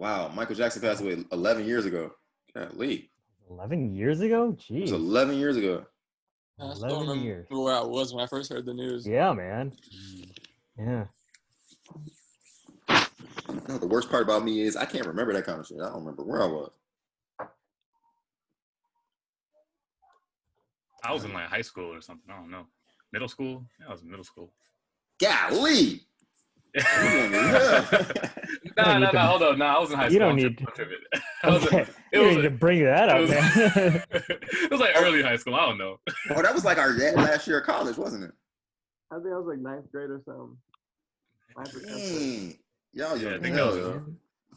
Wow, Michael Jackson passed away 11 years ago. Golly. 11 years ago? Jeez. It was 11 years ago. I still 11 remember years. where I was when I first heard the news. Yeah, man. Yeah. No, the worst part about me is I can't remember that kind of shit. I don't remember where I was. I was in like high school or something. I don't know. Middle school? Yeah, I was in middle school. Golly! Nah, hold on. Nah, I was in high school. You don't need to. You don't need to bring that up, man. It was like early high school. I don't know. Oh, that was like our last year of college, wasn't it? I think I was like 9th grade or something. Dang. Y'all Yeah, I young think hell, that was yo.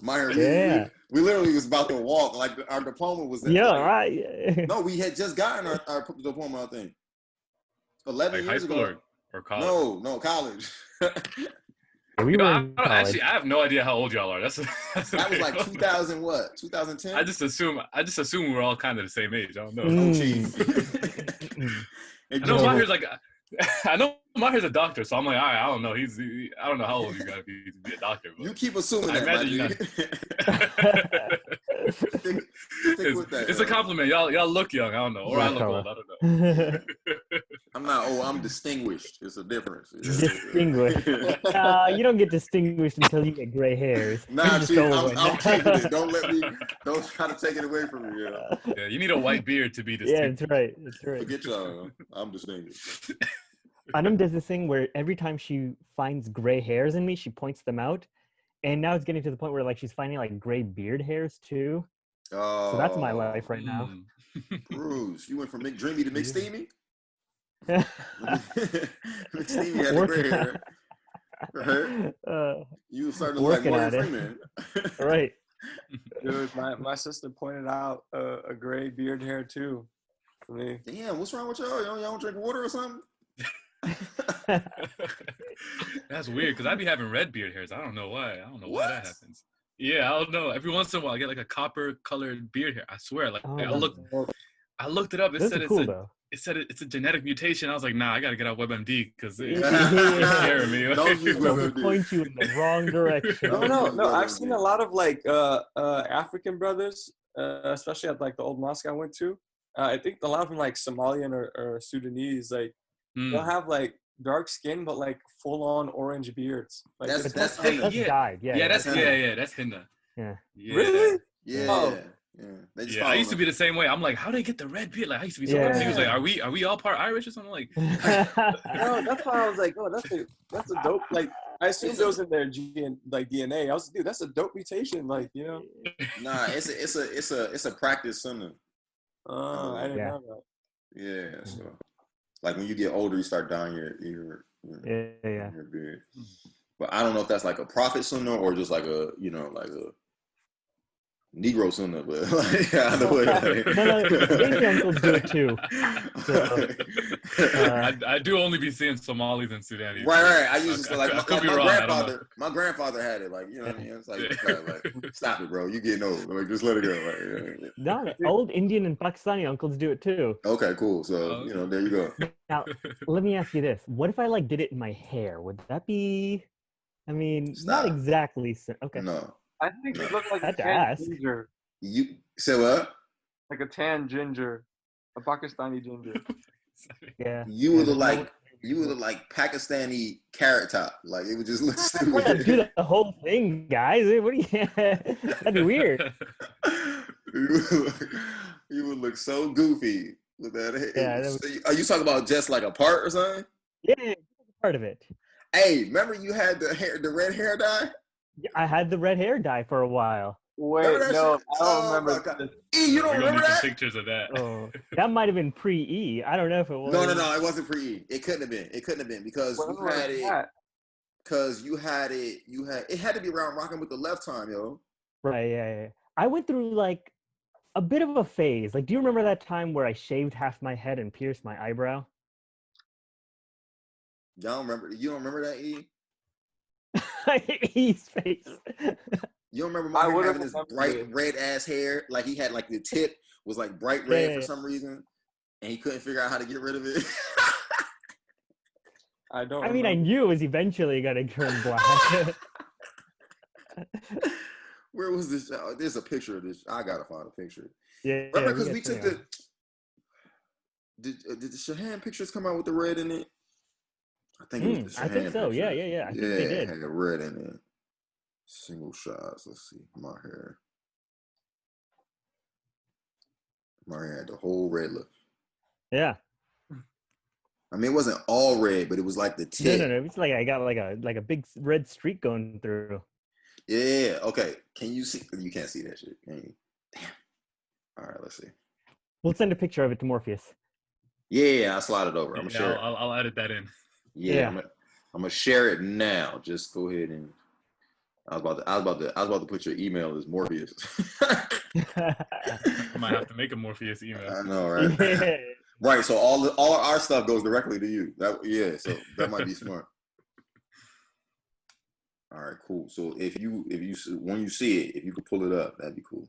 Mahir, Yeah. we literally was about to walk. Like our diploma was. Yeah, like, right. No, we had just gotten our diploma, I think. 11 Like high years school ago. or college? No, college. We were in college. Actually, I have no idea how old y'all are. That's That was like 2000 what? 2010? I just assume we were all kind of the same age. I don't know. Oh, geez. I know Mahir's like, I know Mahir's a doctor, so I'm like, all right, I don't know. I don't know how old you gotta be to be a doctor. But You keep assuming I that, imagine you're stick with that. It's a compliment. Y'all look young. I don't know, or I look old. I don't know. I'm not old. I'm distinguished. It's a difference. Distinguished. You don't get distinguished until you get gray hairs. Nah, Just see, go I'm keeping it. Don't try to take it away from me. Yeah, you need a white beard to be Yeah, distinct. that's right. That's right. Forget y'all. I'm distinguished. Anam does this thing where every time she finds gray hairs in me, she points them out. And now it's getting to the point where like she's finding like gray beard hairs too. Oh, So that's my life right now. Bruce, you went from McDreamy to McSteamy? McSteamy had the gray hair. Right? You started to look like Morgan Freeman. Right. Dude, my sister pointed out a gray beard hair too for me. Damn, what's wrong with y'all? Y'all don't drink water or something? That's weird because I be having red beard hairs. I don't know why. Why that happens. Yeah, I don't know. Every once in a while, I get like a copper colored beard hair. I swear. Like I looked it up. It said it's a genetic mutation. I was like, nah, I gotta get out WebMD because it's scaring me. Don't use WebMD. Point you in the wrong direction. No. I've seen a lot of like African brothers, especially at like the old mosque I went to. I think a lot of them like Somalian or Sudanese, like they'll have like dark skin but like full on orange beards. Like that's dyed. Yeah, that's Hinda. Yeah. Really? Yeah. Oh. Yeah. I used to be the same way. I'm like, how do they get the red beard? Like I used to be so confused. He was like, are we all part Irish or something? Like no, that's why I was like, oh, that's a dope. Like I assumed it was in their DNA. I was like, dude, that's a dope mutation. Like, you know. Nah, it's a practice sunnah. Oh, I didn't know that. Yeah, so like when you get older, you start dyeing your beard. But I don't know if that's like a prophet sunnah or just like a Negro sunnah, but like either way. Asian uncles do it too. So, I do only be seeing Somalis and Sudanese. Right. I used to like my grandfather had it. Like, you know what I mean? It's like stop it, bro. You getting old. Like, just let it go. Like, no, old Indian and Pakistani uncles do it too. Okay, cool. So there you go. Now, let me ask you this: what if I like did it in my hair? Would that be? I mean, not exactly. Okay. No. I think you look like a to tan ask. ginger. You say what? Like a tan ginger, a Pakistani ginger. Yeah. You would look like Pakistani carrot top. Like it would just look stupid. Do the whole thing, guys. What do you? That'd be weird. You would look so goofy with that hair. Yeah. Are you talking about just like a part or something? Yeah, part of it. Hey, remember you had the red hair dye? I had the red hair dye for a while. Wait, no, I don't remember. You don't remember that? Pictures of that. Oh, that might have been pre-E. I don't know if it was. No, it wasn't pre-E. It couldn't have been because you had it. Because you had it. It had to be around rocking with the left time, yo. Right. Yeah. I went through like a bit of a phase. Like, do you remember that time where I shaved half my head and pierced my eyebrow? Y'all remember? You don't remember that, E? E's face. You don't remember Mahir having this bright red ass hair? Like he had like the tip was like bright red for some reason, and he couldn't figure out how to get rid of it. I don't. I mean, I knew it was eventually gonna turn black. Where was this? There's a picture of this. I gotta find a picture. Yeah. Remember, because we took the. Did the Shahan pictures come out with the red in it? I think it was the Shahan. I think so. Picture. Yeah. I think they did. It had red in it. Single shots. Let's see. Mahir had the whole red look. Yeah. I mean, it wasn't all red, but it was like the tip. No. It's like I got like a big red streak going through. Yeah. Okay. Can you see? You can't see that shit. Can you? Damn. All right. Let's see. We'll send a picture of it to Morpheus. Yeah. I'll slide it over. I'm gonna share. I'll edit that in. Yeah. I'm gonna share it now. Just go ahead and. I was about to put your email as Morpheus. I might have to make a Morpheus email. I know, right? Yeah. Right. So all our stuff goes directly to you. So that might be smart. All right, cool. So if you when you see it, if you could pull it up, that'd be cool.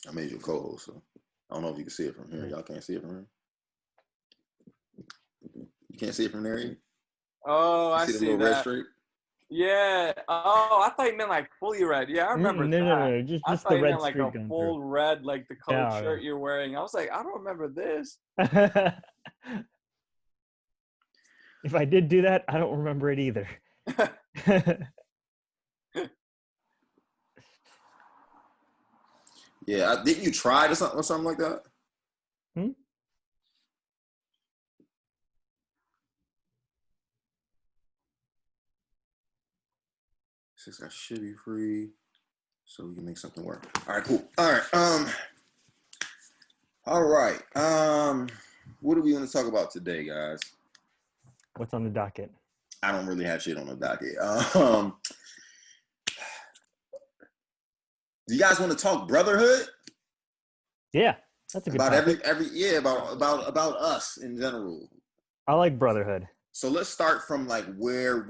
I made you a co-host, so I don't know if you can see it from here. Y'all can't see it from here. You can't see it from there either? Oh, I see the little that. red streak? Yeah. Oh, I thought you meant like fully red. Yeah, I remember that. No. Just the red meant like streak a full through. red, like the colored shirt you're wearing. I was like, I don't remember this. If I did do that, I don't remember it either. Yeah, didn't you try or something like that? Since I should be free, so we can make something work. All right, cool. All right. What are we going to talk about today, guys? What's on the docket? I don't really have shit on the docket. Do you guys want to talk brotherhood? Yeah, that's a good about topic. about us in general. I like brotherhood. So let's start from like where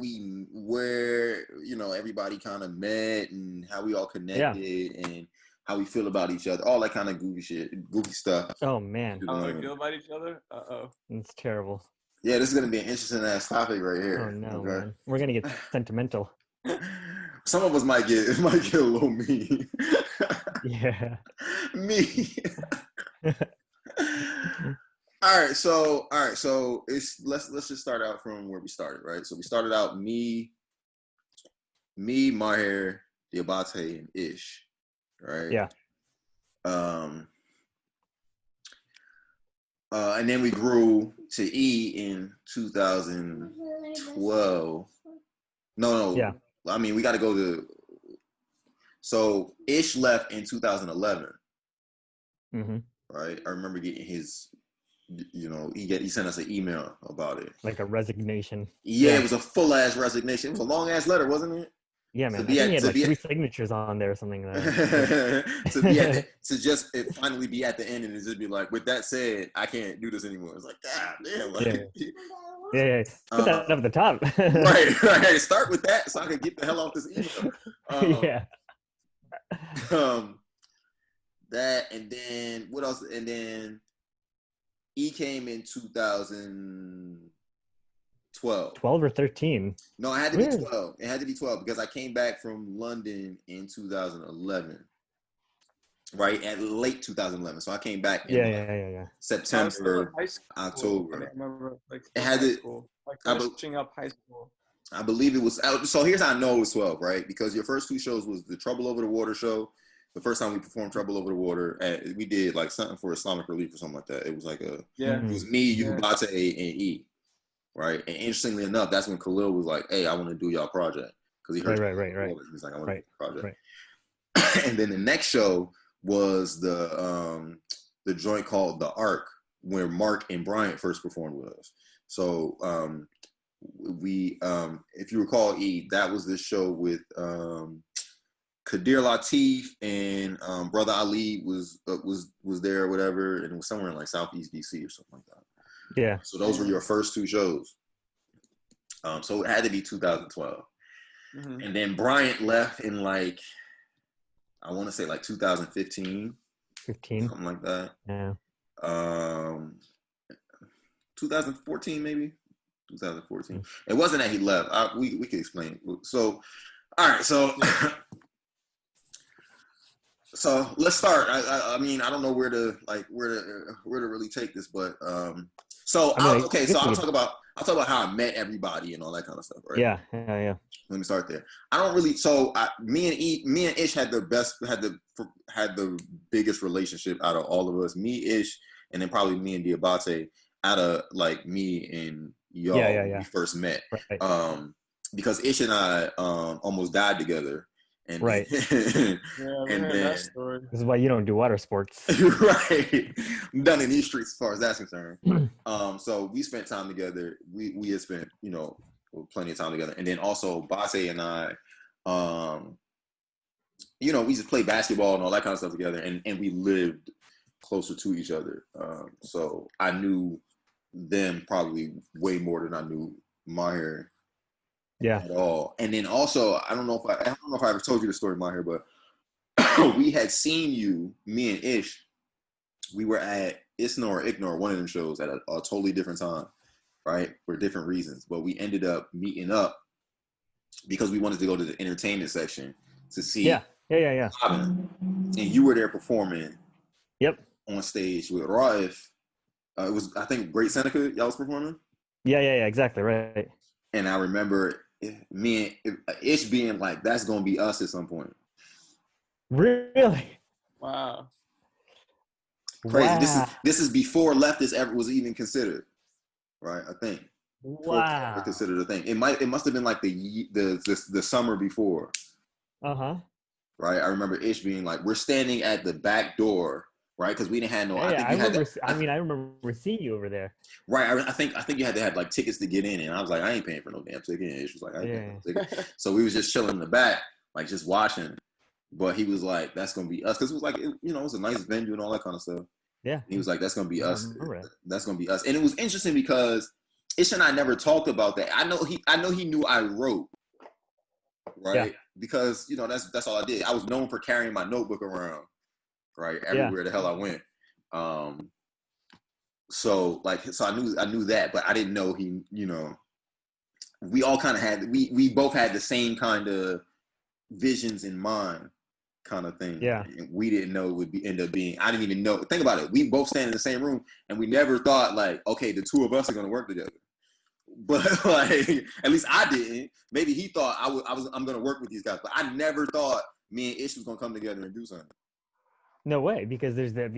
everybody kind of met and how we all connected and how we feel about each other, all that kind of goofy stuff. Oh man, how we feel about each other? It's terrible. Yeah, this is gonna be an interesting ass topic right here. Oh no, man, we're gonna get sentimental. Some of us might get a little mean. Yeah. Me. All right, so let's just start out from where we started, right? So we started out me, Mahir, Diabate, and Ish, right? Yeah. And then we grew to E in 2012. No. Yeah. I mean, we got to go to. So Ish left in 2011. Mm-hmm. Right. I remember getting his. He sent us an email about it. Like a resignation. Yeah, it was a full ass resignation. It was a long ass letter, wasn't it? Yeah, man. I think he had like 3 signatures on there or something like that. to just finally be at the end and just be like, with that said, I can't do this anymore. It's like, God damn. Like, yeah. Put that up at the top. right. Start with that so I can get the hell off this email. Yeah. That and then what else? And then E came in 2012. 12 or 13? No, it had to be 12. It had to be 12 because I came back from London in 2011. Right? At late 2011. So I came back in September, October. I remember, like, it had to finishing up high school. I believe it was out. So here's how I know it was 12, right? Because your first 2 shows was the Trouble Over the Water show. The first time we performed Trouble Over the Water, we did like something for Islamic Relief or something like that. It was like it was me, you, Bate, and E, right? And interestingly enough, that's when Khalil was like, "Hey, I want to do y'all project," because he heard right. He's like, "I want to do the project." Right. And then the next show was the joint called The Ark, where Mark and Bryant first performed with us. So we, if you recall, E, that was this show with. Kadir Latif and Brother Ali was there or whatever, and it was somewhere in like Southeast DC or something like that. Yeah. So those were your first 2 shows. So it had to be 2012. Mm-hmm. And then Bryant left in like, I want to say like 2015. 15. Something like that. Yeah. 2014 maybe. 2014. It wasn't that he left. We could explain. So, all right. So So let's start. I mean, I don't know where to really take this, but so I'll talk about how I met everybody and all that kind of stuff, right? Yeah. Let me start there. I don't really. So me and Ish had the biggest relationship out of all of us. Me, Ish, and then probably me and Diabate out of like me and y'all when we first met. Right. Because Ish and I almost died together. And right. and then that story. This is why you don't do water sports. Right. I'm done in these streets as far as that's concerned. So we spent time together. We had spent, plenty of time together. And then also Bate and I, we just played basketball and all that kind of stuff together. And we lived closer to each other. So I knew them probably way more than I knew Mahir. Yeah. At all. And then also, I don't know if I ever told you the story, Mahir, but we had seen you, me and Ish. We were at ISNA or IGNOR, one of them shows at a totally different time, right? For different reasons. But we ended up meeting up because we wanted to go to the entertainment section to see. Yeah. And you were there performing. Yep. On stage with Raif. It was, I think, Great Seneca y'all was performing. Yeah. Exactly. Right. And I remember me and Ish being like, "That's gonna be us at some point." Really? Wow. Crazy. Wow. This is before leftist ever was even considered, right? I think. Wow. Ever considered a thing. It must have been like the summer before. Uh-huh. Right. I remember Ish being like, "We're standing at the back door." Right, because we didn't have no. Yeah, I remember seeing you over there. Right, I think you had to have like tickets to get in, and I was like, I ain't paying for no damn ticket. And she was like, I ain't paying for no ticket. So we was just chilling in the back, like just watching. But he was like, "That's gonna be us," because it was like, it was a nice venue and all that kind of stuff. Yeah. And he was like, "That's gonna be us. That's gonna be us." And it was interesting because Ish and I never talked about that. I know he knew I wrote, right? Yeah. Because that's all I did. I was known for carrying my notebook around. Right, everywhere the hell I went. So I knew that, but I didn't know he. We all kind of had we both had the same kind of visions in mind, kind of thing. Yeah, and we didn't know it would end up being. I didn't even know. Think about it. We both stand in the same room, and we never thought like, okay, the two of us are going to work together. But like, at least I didn't. Maybe he thought I'm going to work with these guys, but I never thought me and Ish was going to come together and do something. No way, because there's that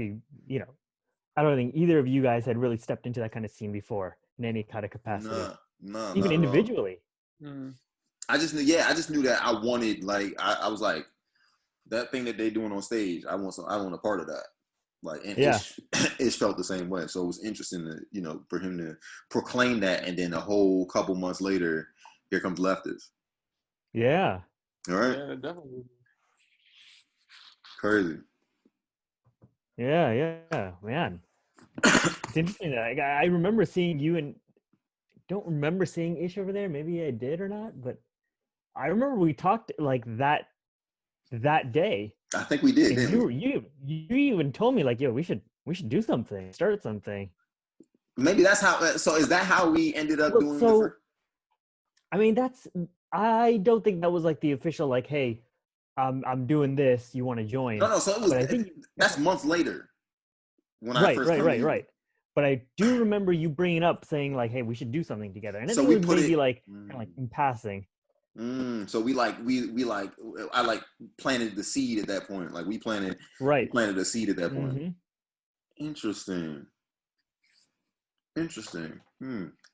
I don't think either of you guys had really stepped into that kind of scene before in any kind of capacity. No, even individually. I just knew that I wanted, like, I was like, that thing that they doing on stage, I want a part of that. Like, and Ish felt the same way. So it was interesting to, for him to proclaim that, and then a whole couple months later, here comes Leftist. Yeah. All right. Yeah, definitely. Crazy. Yeah, man. It's interesting that I remember seeing you, and don't remember seeing Ish over there. Maybe I did or not, but I remember we talked like that day. I think we did. You even told me like, yo, we should do something, start something. Maybe that's how. So is that how we ended up doing the? I mean, I don't think that was like the official like, hey, I'm doing this. You want to join? No. So it was. That's months later. When I first right. But I do remember you bringing up saying like, "Hey, we should do something together," and I think it was maybe like kind of like in passing. So we I planted the seed at that point. Like we planted a seed at that point. Mm-hmm. Interesting.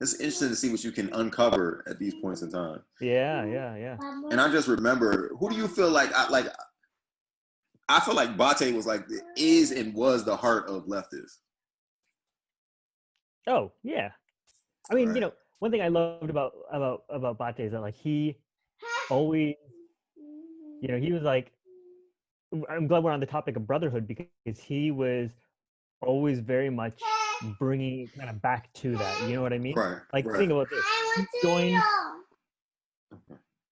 It's interesting to see what you can uncover at these points in time. Yeah. And I just remember, who do you feel like? I feel like Bate was like and was the heart of Leftist. Oh yeah, I mean, one thing I loved about Bate is that like he always, he was like, I'm glad we're on the topic of brotherhood because he was always very much bringing it kind of back to that. You know what I mean? Right. Like think about this.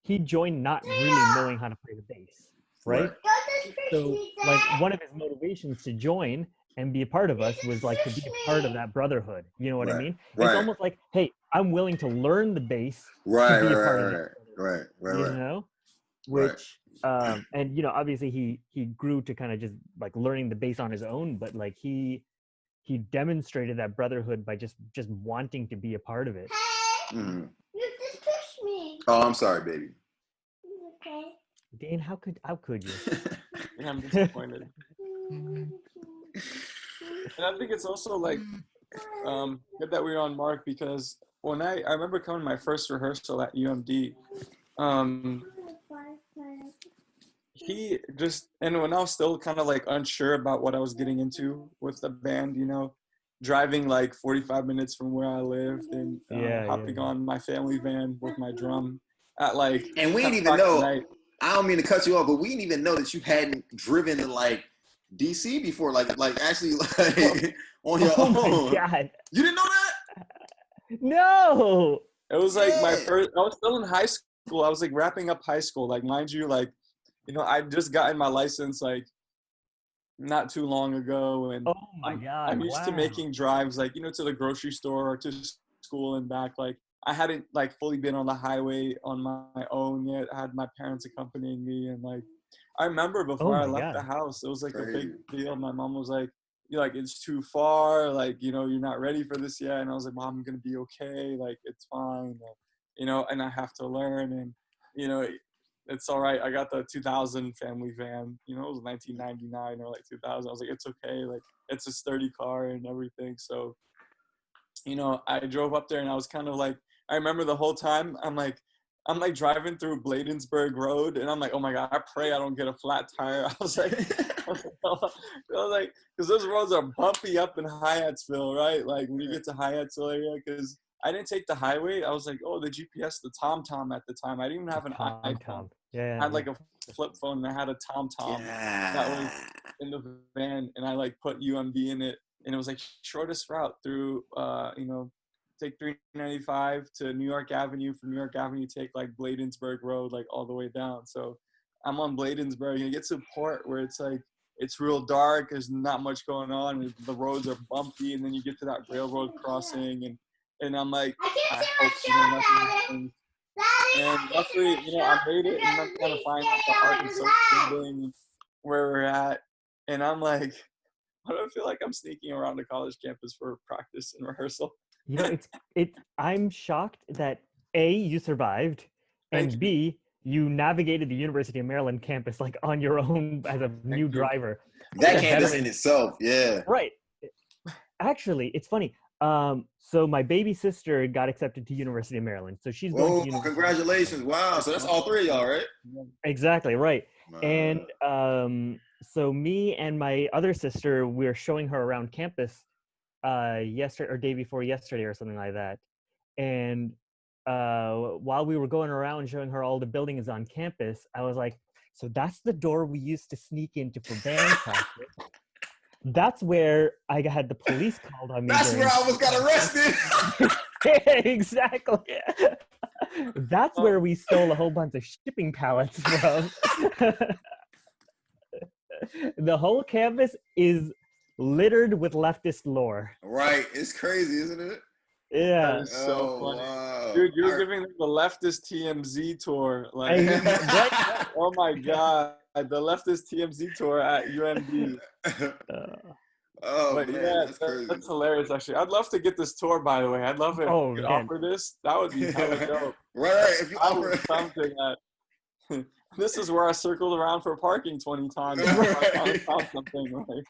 He joined not really knowing how to play the bass, right? So like one of his motivations to join and be a part of us was like to be a part of that brotherhood. You know what I mean? It's almost like, hey, I'm willing to learn the bass to be a part of it. Right. Which And you know, obviously he grew to kind of just like learning the bass on his own, but like he demonstrated that brotherhood by just wanting to be a part of it. Mm-hmm. You just pushed me. Oh, I'm sorry, baby. Okay. Dane, how could you? Yeah, I'm disappointed. And I think it's also like good that we were on Mark, because when I remember coming to my first rehearsal at UMD, he just, and when I was still kind of like unsure about what I was getting into with the band, you know, driving like 45 minutes from where I lived and hopping on my family van with my drum at like, and we didn't even know, I don't mean to cut you off, but we didn't even know that you hadn't driven to like DC before, like actually like on your own. Oh my God. You didn't know that? No. It was like my first, I was still in high school. I was like wrapping up high school. Like, mind you, like, you know, I just gotten my license like not too long ago. And oh my God, I'm used to making drives, like, you know, to the grocery store or to school and back. Like, I hadn't like fully been on the highway on my own yet. I had my parents accompanying me. And like, I remember before I left the house, it was like a big deal. My mom was like, you're like, it's too far. Like, you know, you're not ready for this yet. And I was like, Mom, I'm going to be okay. Like, it's fine. You know, and I have to learn. And, you know, it's all right. I got the 2000 family van, you know, it was 1999 or like 2000. I was like, it's okay. Like, it's a sturdy car and everything. So, you know, I drove up there and I was kind of like, I remember the whole time I'm like driving through Bladensburg Road and I'm like, oh my God, I pray I don't get a flat tire. I was like, because those roads are bumpy up in Hyattsville, right? Like when you get to Hyattsville area, because I didn't take the highway. I was like, oh, the GPS, the TomTom at the time. I didn't even have an iPhone. I had like a flip phone and I had a TomTom that was in the van, and I like put UMD in it, and it was like shortest route through, you know, take 395 to New York Avenue. From New York Avenue, take like Bladensburg Road, like all the way down. So I'm on Bladensburg, and it gets to a port where it's like, it's real dark. There's not much going on. And the roads are bumpy, and then you get to that railroad crossing, and I'm like, I hope nothing happens. And luckily, you know, I made it, and I'm trying to find out the art and social building where we're at. And I'm like, I don't feel like I'm sneaking around the college campus for practice and rehearsal. You know, I'm shocked that A, you survived, and B, you navigated the University of Maryland campus like on your own as a new driver. That campus in itself, yeah. Right. Actually, it's funny. So my baby sister got accepted to University of Maryland. So she's going to University. Congratulations. Wow. So that's all three of y'all, right? Exactly, right. And so me and my other sister, we're showing her around campus yesterday or day before yesterday or something like that. And while we were going around showing her all the buildings on campus, I was like, so that's the door we used to sneak into for band practice. That's where I had the police called on me. That's where I almost got arrested. Exactly. That's where we stole a whole bunch of shipping pallets from. The whole campus is littered with leftist lore. Right. It's crazy, isn't it? Yeah. That is so funny. Wow. Dude, you're giving them the leftist TMZ tour. Like, oh my God. The leftist TMZ tour at UMD. But man, yeah, that's hilarious, actually. I'd love to get this tour, by the way. I'd love it if you could offer this. That would be hella dope. Right. If you offer something that this is where I circled around for parking 20 times. I found something, right?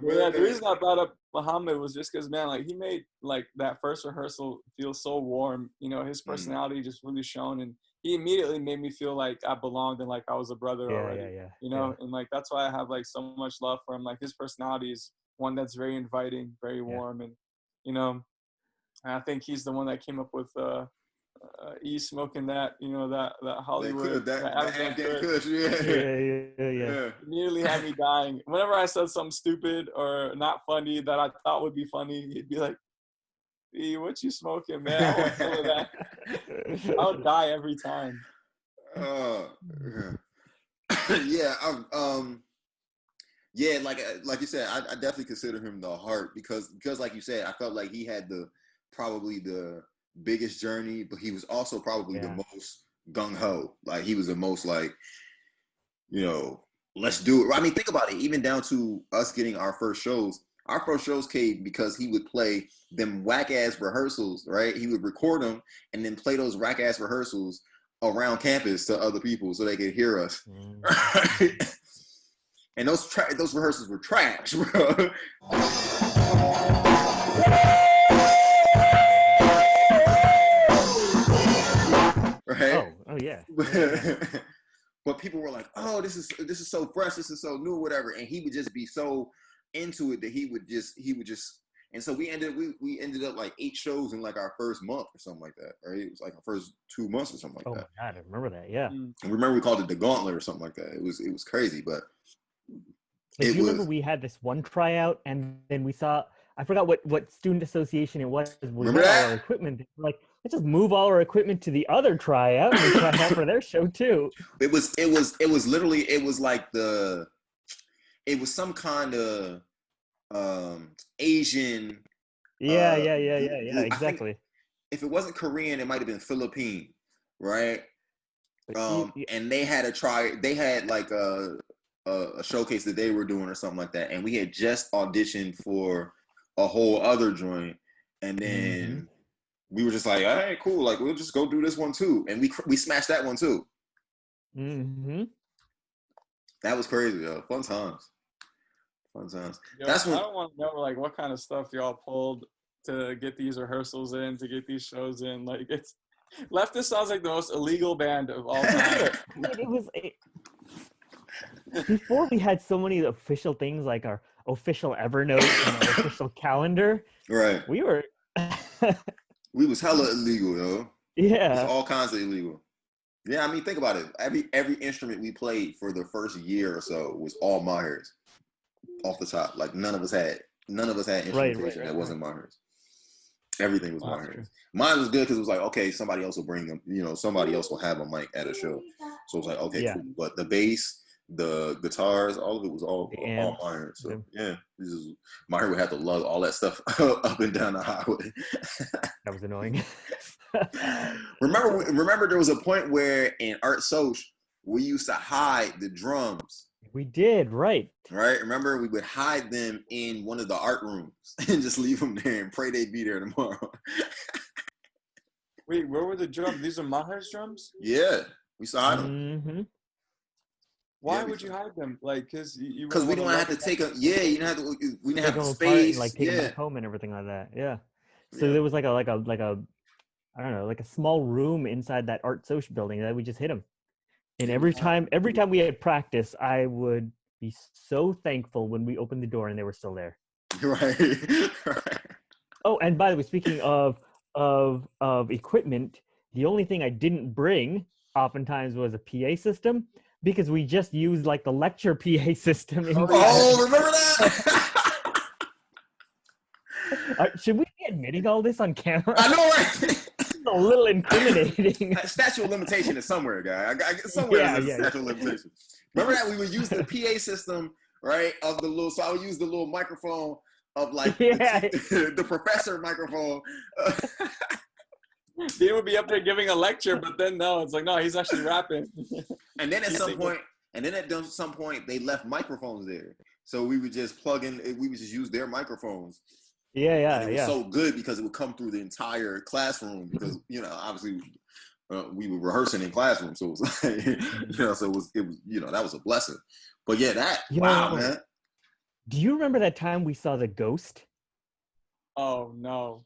Yeah, the reason I brought up Muhammad was just because, man, like, he made like that first rehearsal feel so warm. You know, his personality just really shone, and he immediately made me feel like I belonged and like I was a brother already. You know, and like that's why I have like so much love for him. Like, his personality is one that's very inviting, very warm, and you know, and I think he's the one that came up with E smoking that, you know, that Hollywood, that Kush, yeah. Nearly had me dying. Whenever I said something stupid or not funny that I thought would be funny, he'd be like, "E, what you smoking, man? I want some of that." I would die every time. Yeah, like you said, I definitely consider him the heart because like you said, I felt like he had probably the biggest journey, but he was also probably the most gung ho. Like he was the most like, you know, let's do it. I mean, think about it. Even down to us getting our first shows. Our first shows came because he would play them whack ass rehearsals, right? He would record them and then play those whack ass rehearsals around campus to other people so they could hear us. Right? And those rehearsals were trash, bro. Right? Oh yeah. But people were like, "Oh, this is so fresh, this is so new, whatever." And he would just be so into it that he would just. And so we ended up like 8 shows in like our first month or something like that, right? It was like our first 2 months or something like that. Oh my God, I remember that. Yeah. And remember we called it the Gauntlet or something like that. It was crazy, but. Do you remember we had this one tryout and then we saw, I forgot what student association it was. We had all our equipment. Like, let's just move all our equipment to the other tryout and try out for their show too. It was literally, it was like it was some kind of Asian. Yeah, exactly. If it wasn't Korean, it might have been Philippine, right? And they had they had like a showcase that they were doing or something like that, and we had just auditioned for a whole other joint, and then we were just like, all right, cool, like we'll just go do this one too, and we smashed that one too. That was crazy, yo. Fun times. Yo, I don't want to know like what kind of stuff y'all pulled to get these rehearsals in, to get these shows in. Like, it's Leftist sounds like the most illegal band of all time. It was before we had so many official things like our official Evernote and our official calendar. Right. We were. We was hella illegal, yo. Yeah. It was all kinds of illegal. Yeah, I mean, think about it. Every instrument we played for the first year or so was all Mahir's. Off the top, like none of us had instrumentation that wasn't Mahir's. Everything was Mahir's. Mine was good because it was like, okay, somebody else will bring them. You know, somebody else will have a mic at a show. So it was like, okay, cool. But the bass, the guitars, all of it was all Mahir. So yeah, Mahir would have to lug all that stuff up and down the highway. That was annoying. Remember, there was a point where in Art Soch we used to hide the drums. We did, right? Right. Remember, we would hide them in one of the art rooms and just leave them there and pray they'd be there tomorrow. Wait, where were the drums? These are Mahir's drums? Yeah, we used to hide them. Why would you hide them? Like, because we don't have to take a. Yeah, you didn't have to. We didn't have the space. Like take them back home and everything like that. Yeah. So there was like a I don't know, like a small room inside that Art Soch building that we just hid them. And every time we had practice, I would be so thankful when we opened the door and they were still there. Right. Oh, and by the way, speaking of equipment, the only thing I didn't bring oftentimes was a PA system because we just used like the lecture PA system. Remember that? Should we be admitting all this on camera? I know, right? A little incriminating. Statute of limitation is somewhere, guy. Somewhere there's a statute of limitation. Remember that we would use the PA system, right? So I would use the little microphone of like the professor microphone. They would be up there giving a lecture, but then no, it's like no, he's actually rapping. And then at some point, they left microphones there, so we would just plug in. We would just use their microphones. Yeah. It was so good because it would come through the entire classroom because, obviously we were rehearsing in classrooms. So it was like, so it was, that was a blessing. But yeah, wow, man. Do you remember that time we saw the ghost? Oh, no.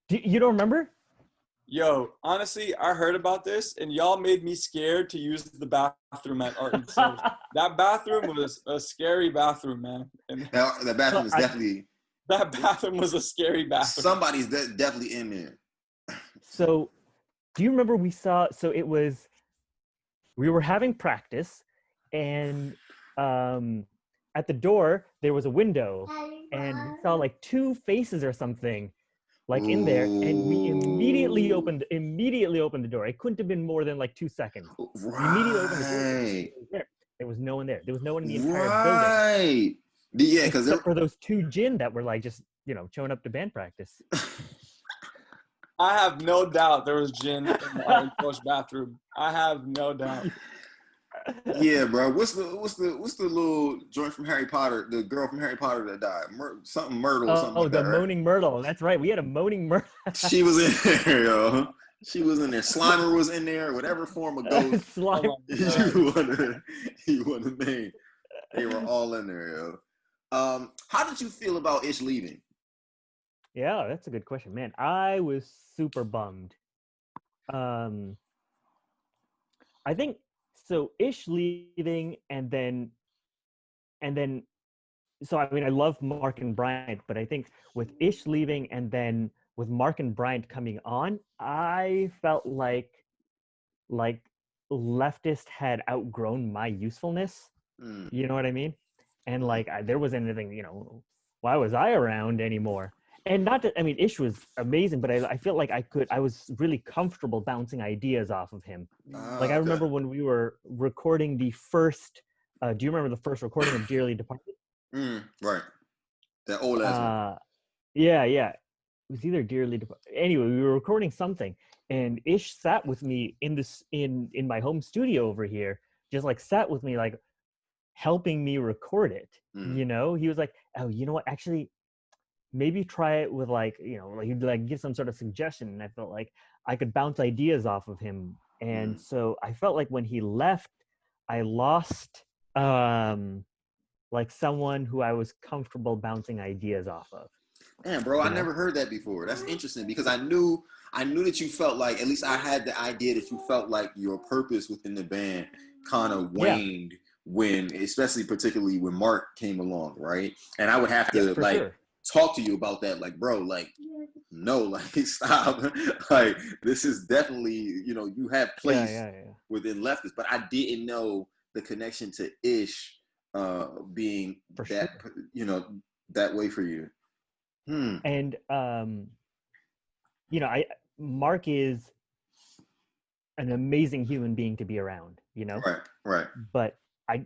You don't remember? Yo, honestly, I heard about this and y'all made me scared to use the bathroom at Art and Soch. That bathroom was a scary bathroom, man. And that bathroom is definitely... That bathroom was a scary bathroom. Somebody's definitely in there. So, do you remember we were having practice and at the door, there was a window and we saw like 2 faces or something like in there. And we immediately opened the door. It couldn't have been more than like 2 seconds. Right. We immediately opened the door. There was no one there. There was no one in the entire building. Yeah, because except for those 2 jinn that were like just showing up to band practice. I have no doubt there was gin in the Orange Coach bathroom. I have no doubt. Yeah, bro. What's the little joint from Harry Potter? The girl from Harry Potter that died. Something Myrtle or something like that. Oh, the Moaning Myrtle. That's right. We had a Moaning Myrtle. She was in there, yo. She was in there. Slimer was in there. Whatever form of ghost Slimer. you want to name. They were all in there, yo. How did you feel about Ish leaving? Yeah, that's a good question, man. I was super bummed. I think so. Ish leaving, and then, so I mean, I love Mark and Bryant, but I think with Ish leaving, and then with Mark and Bryant coming on, I felt like Leftist had outgrown my usefulness. You know what I mean? And like, there wasn't anything, why was I around anymore? And not that, I mean, Ish was amazing, but I feel like I was really comfortable bouncing ideas off of him. Like, I remember when we were recording the first, do you remember the first recording of Dearly Departed? Right. That old ass one. Yeah. It was either Dearly Departed. Anyway, we were recording something, and Ish sat with me in my home studio over here, just like sat with me, like helping me record it. He was like, oh, you know what, actually maybe try it with like he'd like give some sort of suggestion, and I felt like I could bounce ideas off of him. And so I felt like when he left, I lost like someone who I was comfortable bouncing ideas off of. Man, bro, I never heard that before. That's interesting, because I knew that you felt like, at least I had the idea that you felt like your purpose within the band kind of waned when, especially particularly when Mark came along, right? And I would have to talk to you about that, like, bro, like, no, like, stop. Like, this is definitely, you have place within Leftist, but I didn't know the connection to Ish being for that, that way for you. And Mark is an amazing human being to be around, Right. But I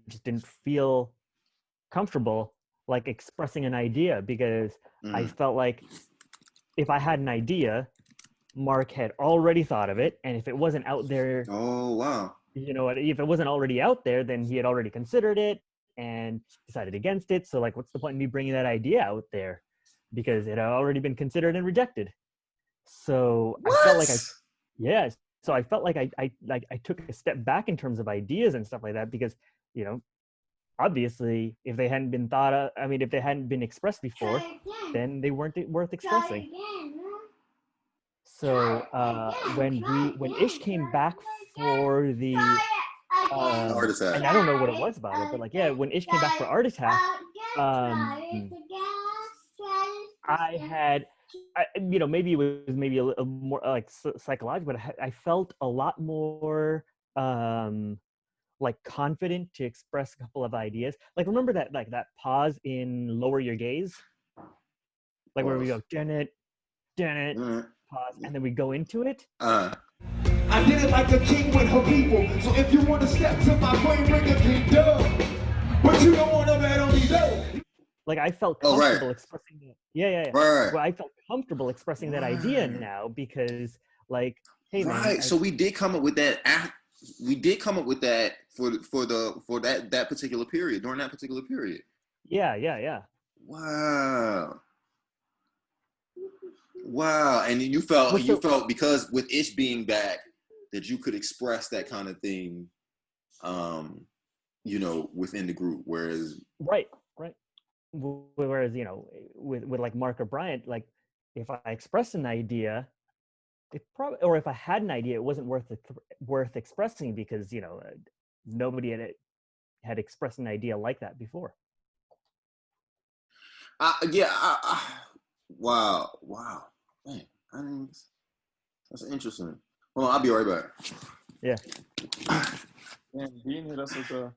just didn't feel comfortable like expressing an idea, because I felt like if I had an idea, Mark had already thought of it, and if it wasn't out there, if it wasn't already out there, then he had already considered it and decided against it. So like, what's the point in me bringing that idea out there, because it had already been considered and rejected? So I felt like so I felt like I took a step back in terms of ideas and stuff like that, because obviously if they hadn't been thought of, if they hadn't been expressed before, then they weren't worth expressing. So when Ish came back for the Art Attack, and I don't know what it was about it, but like, when Ish came back for Art Attack, I had, maybe it was maybe a little more like psychological, but I felt a lot more like confident to express a couple of ideas. Like, remember that pause in Lower Your Gaze, like where we go Janet, pause, and then we go into it. I did it like a king with her people. So if you want to step to my brain, bring a king dub. But you don't want to bet on me though. Like, I felt comfortable expressing that. Yeah. Right. Well, I felt comfortable expressing that idea now, because like, hey, man. So we did come up with that. We did come up with that for that particular period, during that particular period. Yeah. Wow. And you felt because with Ish being back, that you could express that kind of thing, within the group. Whereas right. Whereas, with like Mark or Bryant, like, if I expressed an idea, it probably, or if I had an idea, it wasn't worth expressing, because nobody had expressed an idea like that before. Wow. Man, that's interesting. Hold on, I'll be right back. Yeah. Man, Dean hit us with the.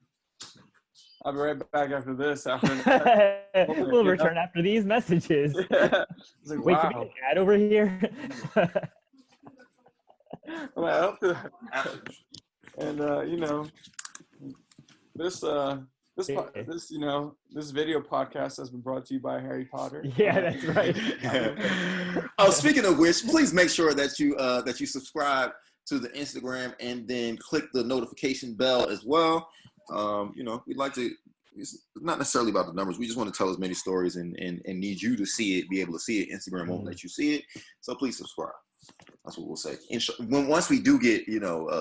I'll be right back after this. We'll return after these messages. Yeah. Like, wait for me to add over here. And this This this video podcast has been brought to you by Harry Potter. Yeah, that's right. Oh, speaking of which, please make sure that you subscribe to the Instagram and then click the notification bell as well. We'd like to. It's not necessarily about the numbers. We just want to tell as many stories and need you to see it, be able to see it. Instagram won't let you see it, so please subscribe. That's what we'll say. Once we do get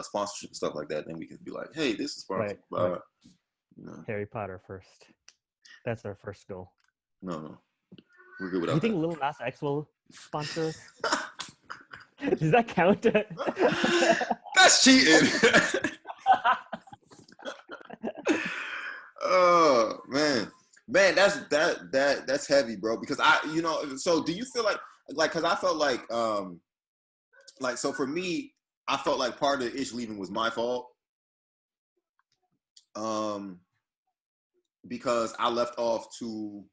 sponsorship and stuff like that, then we can be like, hey, this is sponsored by Harry Potter first. That's our first goal. No, we're good without. Do you think Lil Nas X will sponsor us? Does that count? That's cheating. Oh man, that's heavy, bro. Because so do you feel like because I felt like so for me, I felt like part of the Ish leaving was my fault. Because I left off to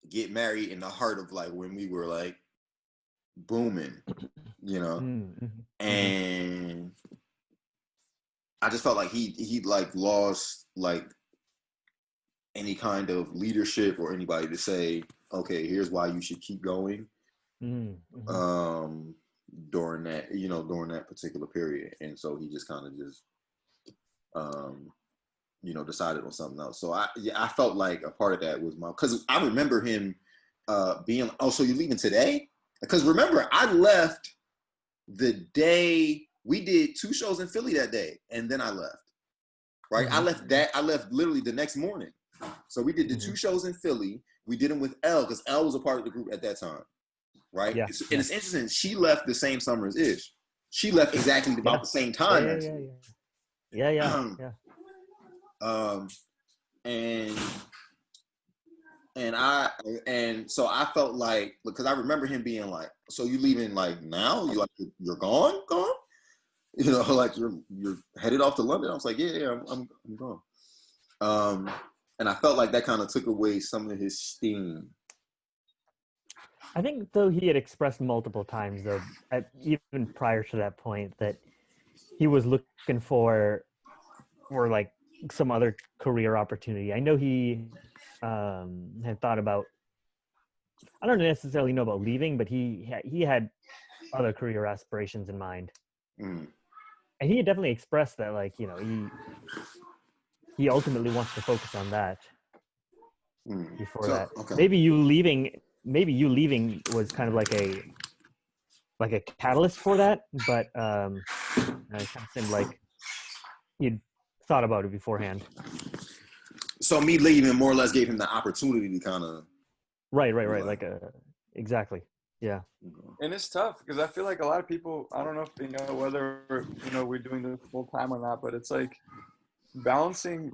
get married in the heart of like when we were like booming, and I just felt like he like lost like any kind of leadership or anybody to say, okay, here's why you should keep going. During that particular period, and so he just kind of decided on something else. So I felt like a part of that was because I remember him being, oh, so you're leaving today? Because remember, I left the day we did 2 shows in Philly that day, and then I left. Right, I left literally the next morning. So we did the 2 shows in Philly. We did them with L because L was a part of the group at that time. Right, and it's interesting. She left the same summer as Ish. She left exactly about the same time. Yeah. And so I felt like, because I remember him being like, so you leaving like now? You're gone? Like you're headed off to London. I was like, yeah, I'm gone. And I felt like that kind of took away some of his steam. I think though he had expressed multiple times though, even prior to that point, that he was looking for like some other career opportunity. I know he had thought about, I don't necessarily know about leaving, but he had other career aspirations in mind. And he had definitely expressed that, like, he ultimately wants to focus on that before that. Okay. Maybe you leaving was kind of like a catalyst for that, but it kind of seemed like you'd thought about it beforehand. So me leaving more or less gave him the opportunity to kind of right, like exactly, yeah. And it's tough because I feel like a lot of people, I don't know if they know whether we're doing this full time or not, but it's like balancing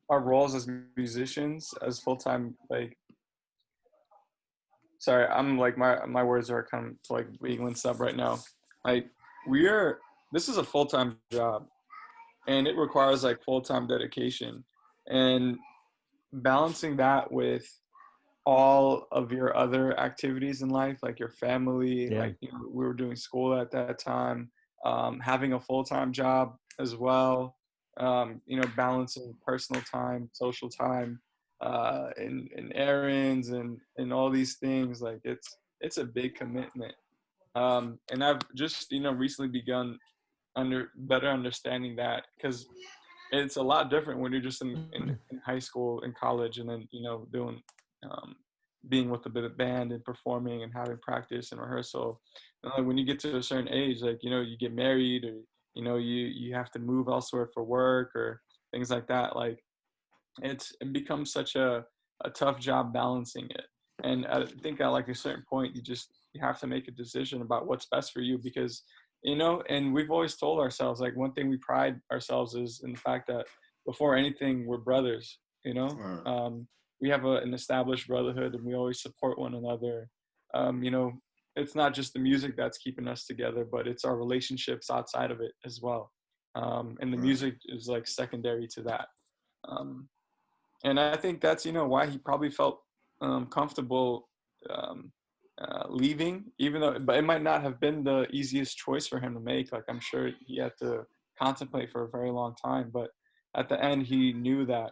our roles as musicians as full time. Like, sorry, I'm like my words are kind of like being linked up right now. Like this is a full time job, and it requires like full time dedication, and balancing that with all of your other activities in life, like your family, like we were doing school at that time, having a full-time job as well, balancing personal time, social time, and errands and all these things. Like it's a big commitment. And I've just, recently begun better understanding that, because it's a lot different when you're just in high school and college, and then, doing, being with a bit of band and performing and having practice and rehearsal. And like when you get to a certain age, like, you get married, or, you have to move elsewhere for work or things like that. Like it becomes such a tough job balancing it. And I think at like a certain point, you have to make a decision about what's best for you, because, and we've always told ourselves, like, one thing we pride ourselves is in the fact that before anything, we're brothers, we have an established brotherhood, and we always support one another. It's not just the music that's keeping us together, but it's our relationships outside of it as well. And the music is like secondary to that. And I think that's, why he probably felt comfortable leaving, but it might not have been the easiest choice for him to make. Like, I'm sure he had to contemplate for a very long time, but at the end he knew that,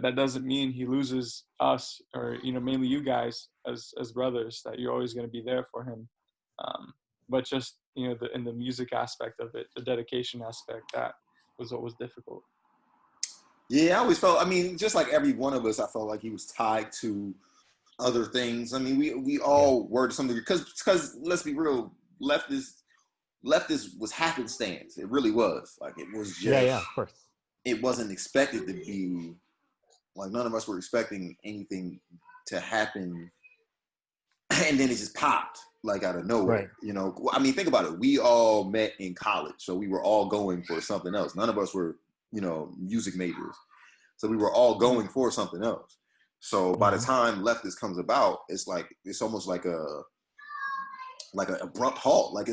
that doesn't mean he loses us, or mainly you guys as brothers, that you're always going to be there for him. But just in the music aspect of it, the dedication aspect, that was what was difficult. Yeah, I always felt, I mean, just like every one of us, I felt like he was tied to other things. I mean, we all were to some degree, because let's be real, leftist was happenstance. It really was. Like, it was just, of course. It wasn't expected to be, like, none of us were expecting anything to happen, and then it just popped, like, out of nowhere. Right. I mean, think about it. We all met in college, so we were all going for something else. None of us were, music majors. So we were all going for something else. So by the time Leftist comes about, it's almost like an abrupt halt. Like,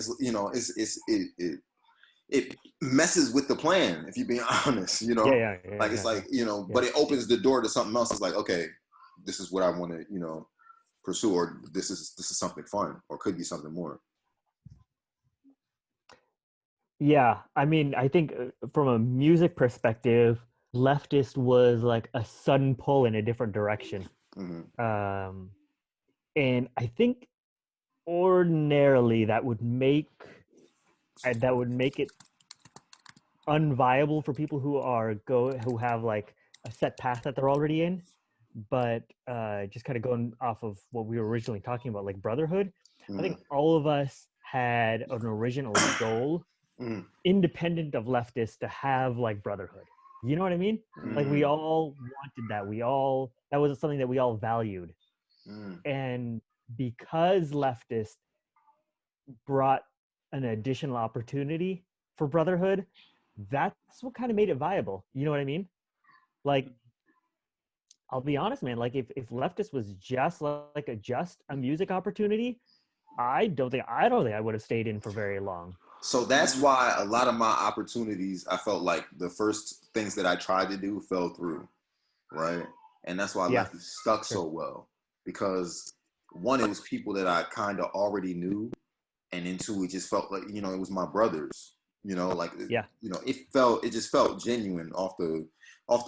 it messes with the plan, if you're being honest, it's like, but it opens the door to something else. It's like, okay, this is what I want to, pursue, or this is something fun, or could be something more. Yeah, I mean, I think from a music perspective, Leftist was like a sudden pull in a different direction. And I think ordinarily that would make it unviable for people who have like a set path that they're already in. But just kind of going off of what we were originally talking about, like brotherhood, I think all of us had an original goal, independent of Leftist, to have like brotherhood. You know what I mean? Like, we all wanted that. That was something that we all valued. And because Leftist brought an additional opportunity for brotherhood, that's what kind of made it viable. You know what I mean? Like, I'll be honest, man, like, if Leftist was just like a music opportunity, I don't think I would have stayed in for very long. So that's why a lot of my opportunities, I felt like the first things that I tried to do fell through, right? And that's why Leftist stuck so well, because one, it was people that I kind of already knew, and then two, it just felt like, it was my brothers, it just felt genuine off the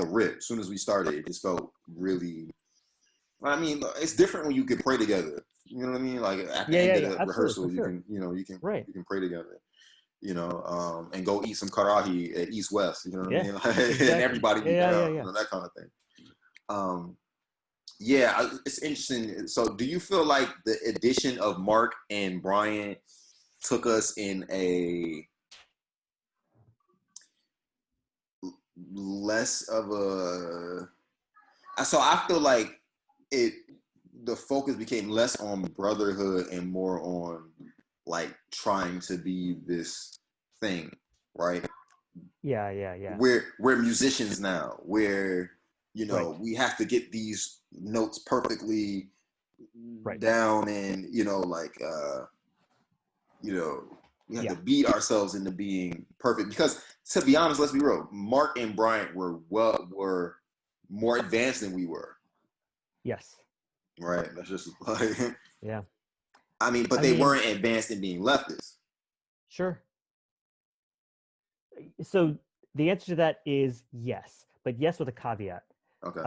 rip. As soon as we started, it just felt really, I mean, it's different when you can pray together. You know what I mean? Like, at the end of the rehearsal, you can pray together, and go eat some karahi at East West, you know what I mean? Exactly. And everybody be down, that kind of thing. It's interesting. So do you feel like the addition of Mark and Bryant took us in a less of a, so I feel like the focus became less on brotherhood and more on like trying to be this thing, right? Yeah. We're musicians now. We have to get these notes perfectly down, and we have to beat ourselves into being perfect. Because to be honest, let's be real, Mark and Bryant were more advanced than we were. Yes. Right. That's just like, yeah. I mean, but they weren't advanced in being leftists. Sure. So the answer to that is yes, but yes with a caveat. Okay.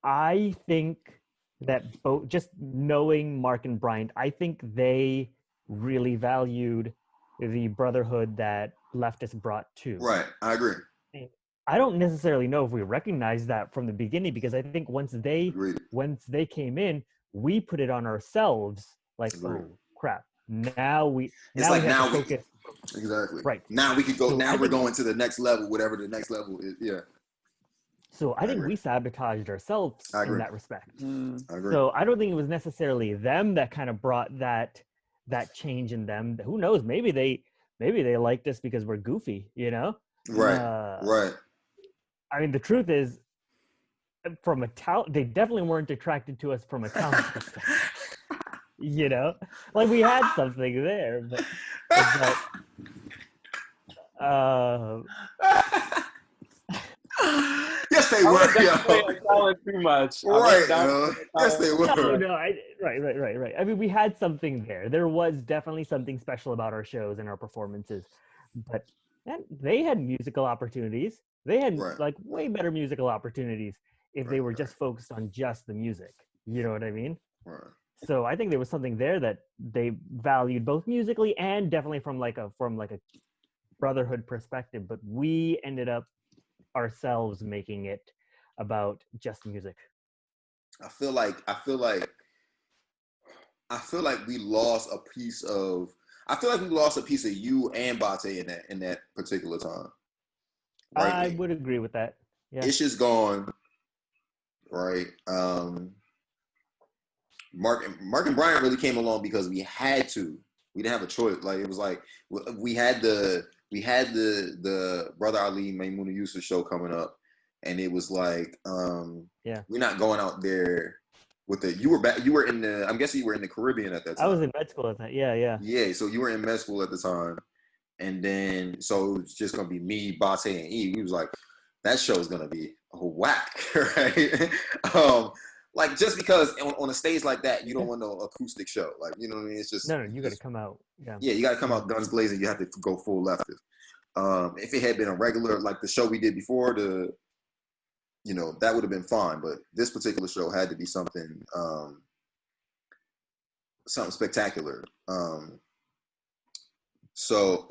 I think that both, just knowing Mark and Bryant, I think they really valued the brotherhood that Leftist brought too. Right. I agree. I don't necessarily know if we recognized that from the beginning, because I think once they came in, we put it on ourselves. Like, oh crap! Now we have to focus. Exactly. Right. Now we could go. So now we're going to the next level, whatever the next level is. Yeah. So I think we sabotaged ourselves in that respect. I agree. So I don't think it was necessarily them that kind of brought that change in them. Who knows? Maybe they liked us because we're goofy. Right. Right. I mean, the truth is, from a talent, they definitely weren't attracted to us from a talent perspective. Like, we had something there, but yes, they were. Talent too much. Right. Yes, they were. No, right. I mean, we had something there. There was definitely something special about our shows and our performances, but And they had musical opportunities. They had Right. like way better musical opportunities if they Right, were right. just focused on just the music. You know what I mean? Right. So I think there was something there that they valued both musically and definitely from like a brotherhood perspective. But we ended up ourselves making it about just music. I feel like we lost a piece of. I feel like we lost a piece of you and Bate in that particular time. Right? I would agree with that. Yeah. It's just gone. Right. Mark and Bryant really came along because we had to. We didn't have a choice. Like it was like we had the Brother Ali Maimouna Yusuf show coming up, and it was like we're not going out there with the. You were in the. I'm guessing you were in the Caribbean at that time. I was in med school at that. Yeah. Yeah. So you were in med school at the time, and then so it's just gonna be me, Bate, and E. He was like, that show is gonna be a whack, right? Like just because on a stage like that, you don't want no acoustic show. Like, you know what I mean? It's just no, you got to come out. Yeah. Yeah, you got to come out guns blazing. You have to go full leftist. If it had been a regular, like the show we did before, that would have been fine. But this particular show had to be something spectacular. So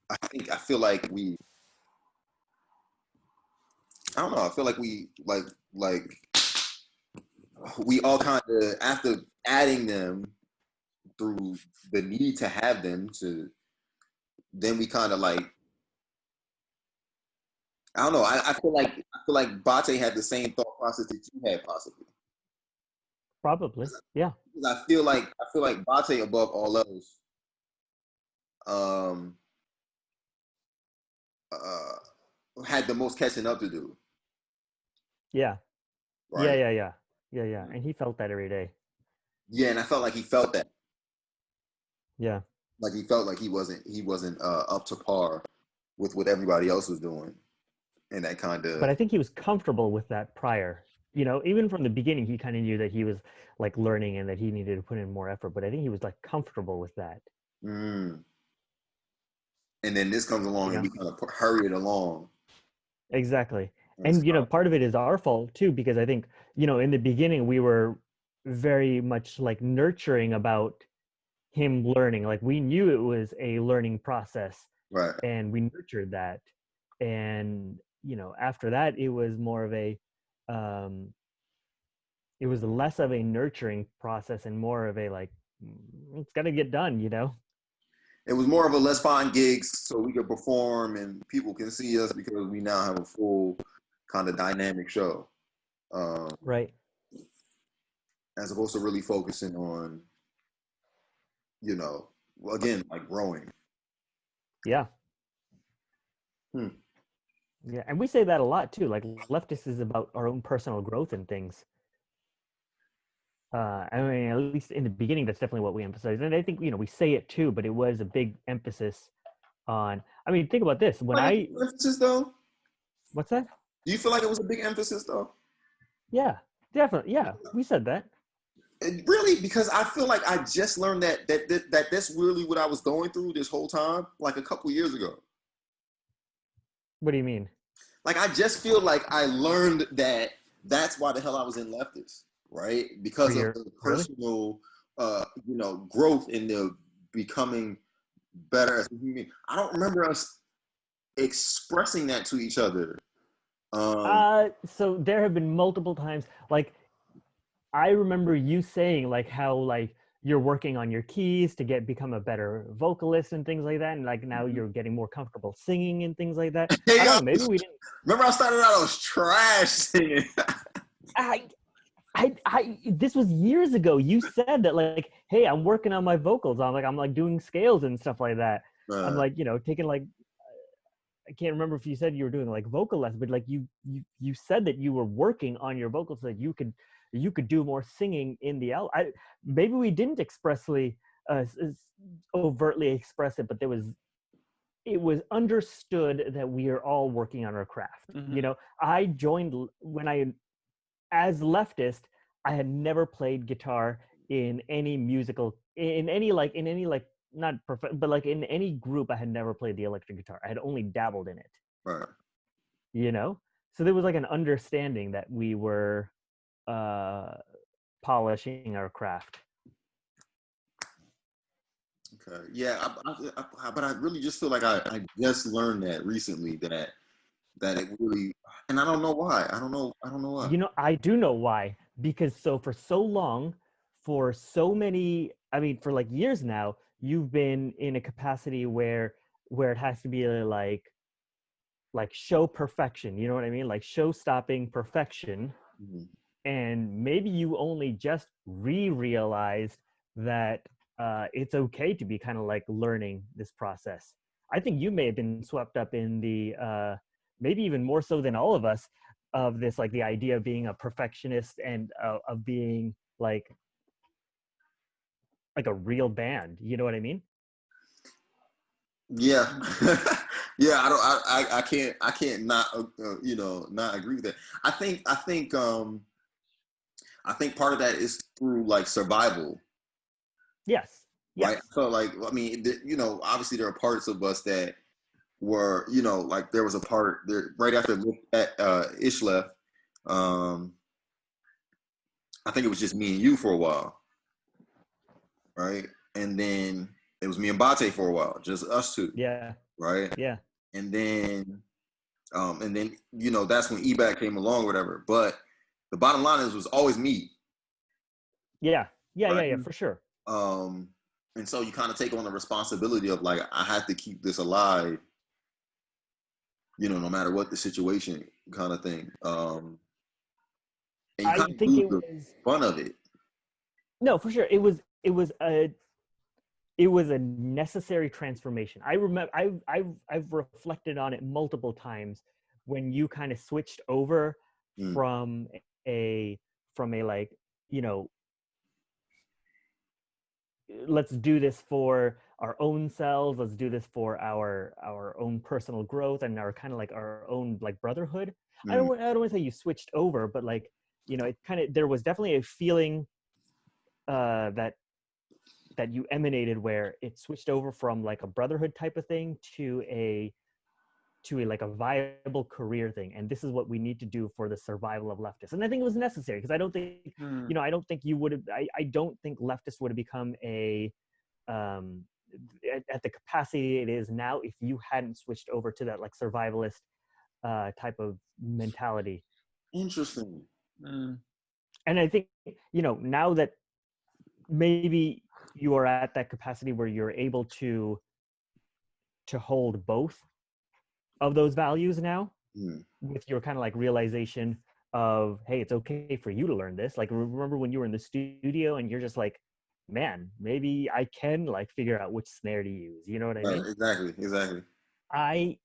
I feel like we. I don't know. I feel like we like we all kind of, after adding them through the need to have them, then we kind of like, I don't know. I feel like Bate had the same thought process that you had, possibly. Probably, yeah. Because I feel like Bate, above all else, had the most catching up to do. Yeah. Right? Yeah. And he felt that every day. Yeah, and I felt like he felt that. Yeah. Like he felt like he wasn't up to par with what everybody else was doing, and that kind of. But I think he was comfortable with that prior. Even from the beginning, he kind of knew that he was like learning and that he needed to put in more effort. But I think he was like comfortable with that. And then this comes along and we kind of hurry it along. Exactly. And part of it is our fault too, because I think, in the beginning we were very much like nurturing about him learning. Like we knew it was a learning process, right? And we nurtured that. And after that, it was more of a it was less of a nurturing process and more of a like, it's got to get done. It was more of a let's find gigs so we could perform and people can see us, because we now have a full kind of dynamic show. Right. As opposed to really focusing on, again, like growing. Yeah. Yeah, and we say that a lot too. Like Leftist is about our own personal growth and things. I mean, at least in the beginning, that's definitely what we emphasize. And I think, we say it too, but it was a big emphasis on, I mean, think about this. Emphasis though? What's that? Do you feel like it was a big emphasis though? Yeah, definitely. Yeah, we said that. Really? Because I feel like I just learned that that's really what I was going through this whole time, like a couple years ago. What do you mean? Like, I just feel like I learned that that's why the hell I was in Leftist, right? Because of the personal, growth in the becoming better as a human. I don't remember us expressing that to each other. So there have been multiple times, like, I remember you saying like how like you're working on your keys to become a better vocalist and things like that, and like now you're getting more comfortable singing and things like that. I don't know, maybe we didn't. Remember, I started out, I was trash singing. This was years ago. You said that like, hey, I'm working on my vocals. I'm like doing scales and stuff like that. I'm like, taking like, I can't remember if you said you were doing like vocal lessons, but like you said that you were working on your vocals so that you could do more singing in the album. Maybe we didn't expressly, overtly express it, but it was understood that we are all working on our craft. Mm-hmm. I joined as Leftist. I had never played guitar in any not perfect, but like in any group, I had never played the electric guitar. I had only dabbled in it. Right. You know, so there was like an understanding that we were polishing our craft. Okay. Yeah, but I really just feel like I just learned that recently that it really, and I don't know why. I don't know why. You know, I do know why, because for so long, for so many, I mean, for like years now, you've been in a capacity where it has to be like show perfection. You know what I mean? Like show stopping perfection. Mm-hmm. And maybe you only just realized that it's okay to be kind of like learning this process. I think you may have been swept up in the maybe even more so than all of us, of this, like the idea of being a perfectionist and of being like a real band. You know what I mean? Yeah. Yeah, I can't not not agree with that. I think part of that is through like survival. Yes. Right. So like, I mean, obviously there are parts of us that were, like there was a part there right after Ish left. I think it was just me and you for a while. Right. And then it was me and Bate for a while, just us two. Yeah. Right. Yeah. And then that's when Ebad came along, or whatever. But the bottom line was always me. Yeah. Yeah. Right? Yeah. For sure. And so you kind of take on the responsibility of like, I have to keep this alive, no matter what the situation, kind of thing. And you kind of lose the fun of it. No, for sure. It was a necessary transformation. I remember I've reflected on it multiple times when you kind of switched over from a like, let's do this for our own selves, let's do this for our own personal growth and our kind of like our own like brotherhood. I don't want to say you switched over, but like, it kind of, there was definitely a feeling that you emanated where it switched over from like a brotherhood type of thing to a like a viable career thing. And this is what we need to do for the survival of leftists. And I think it was necessary, because I don't think, I don't think you would have, I don't think leftists would have become a, at the capacity it is now if you hadn't switched over to that like survivalist type of mentality. Interesting. And I think, now that maybe you are at that capacity where you're able to hold both of those values now, with your kind of like realization of, hey, it's okay for you to learn this. Like, remember when you were in the studio and you're just like, man, maybe I can like figure out which snare to use. You know what I mean? Exactly.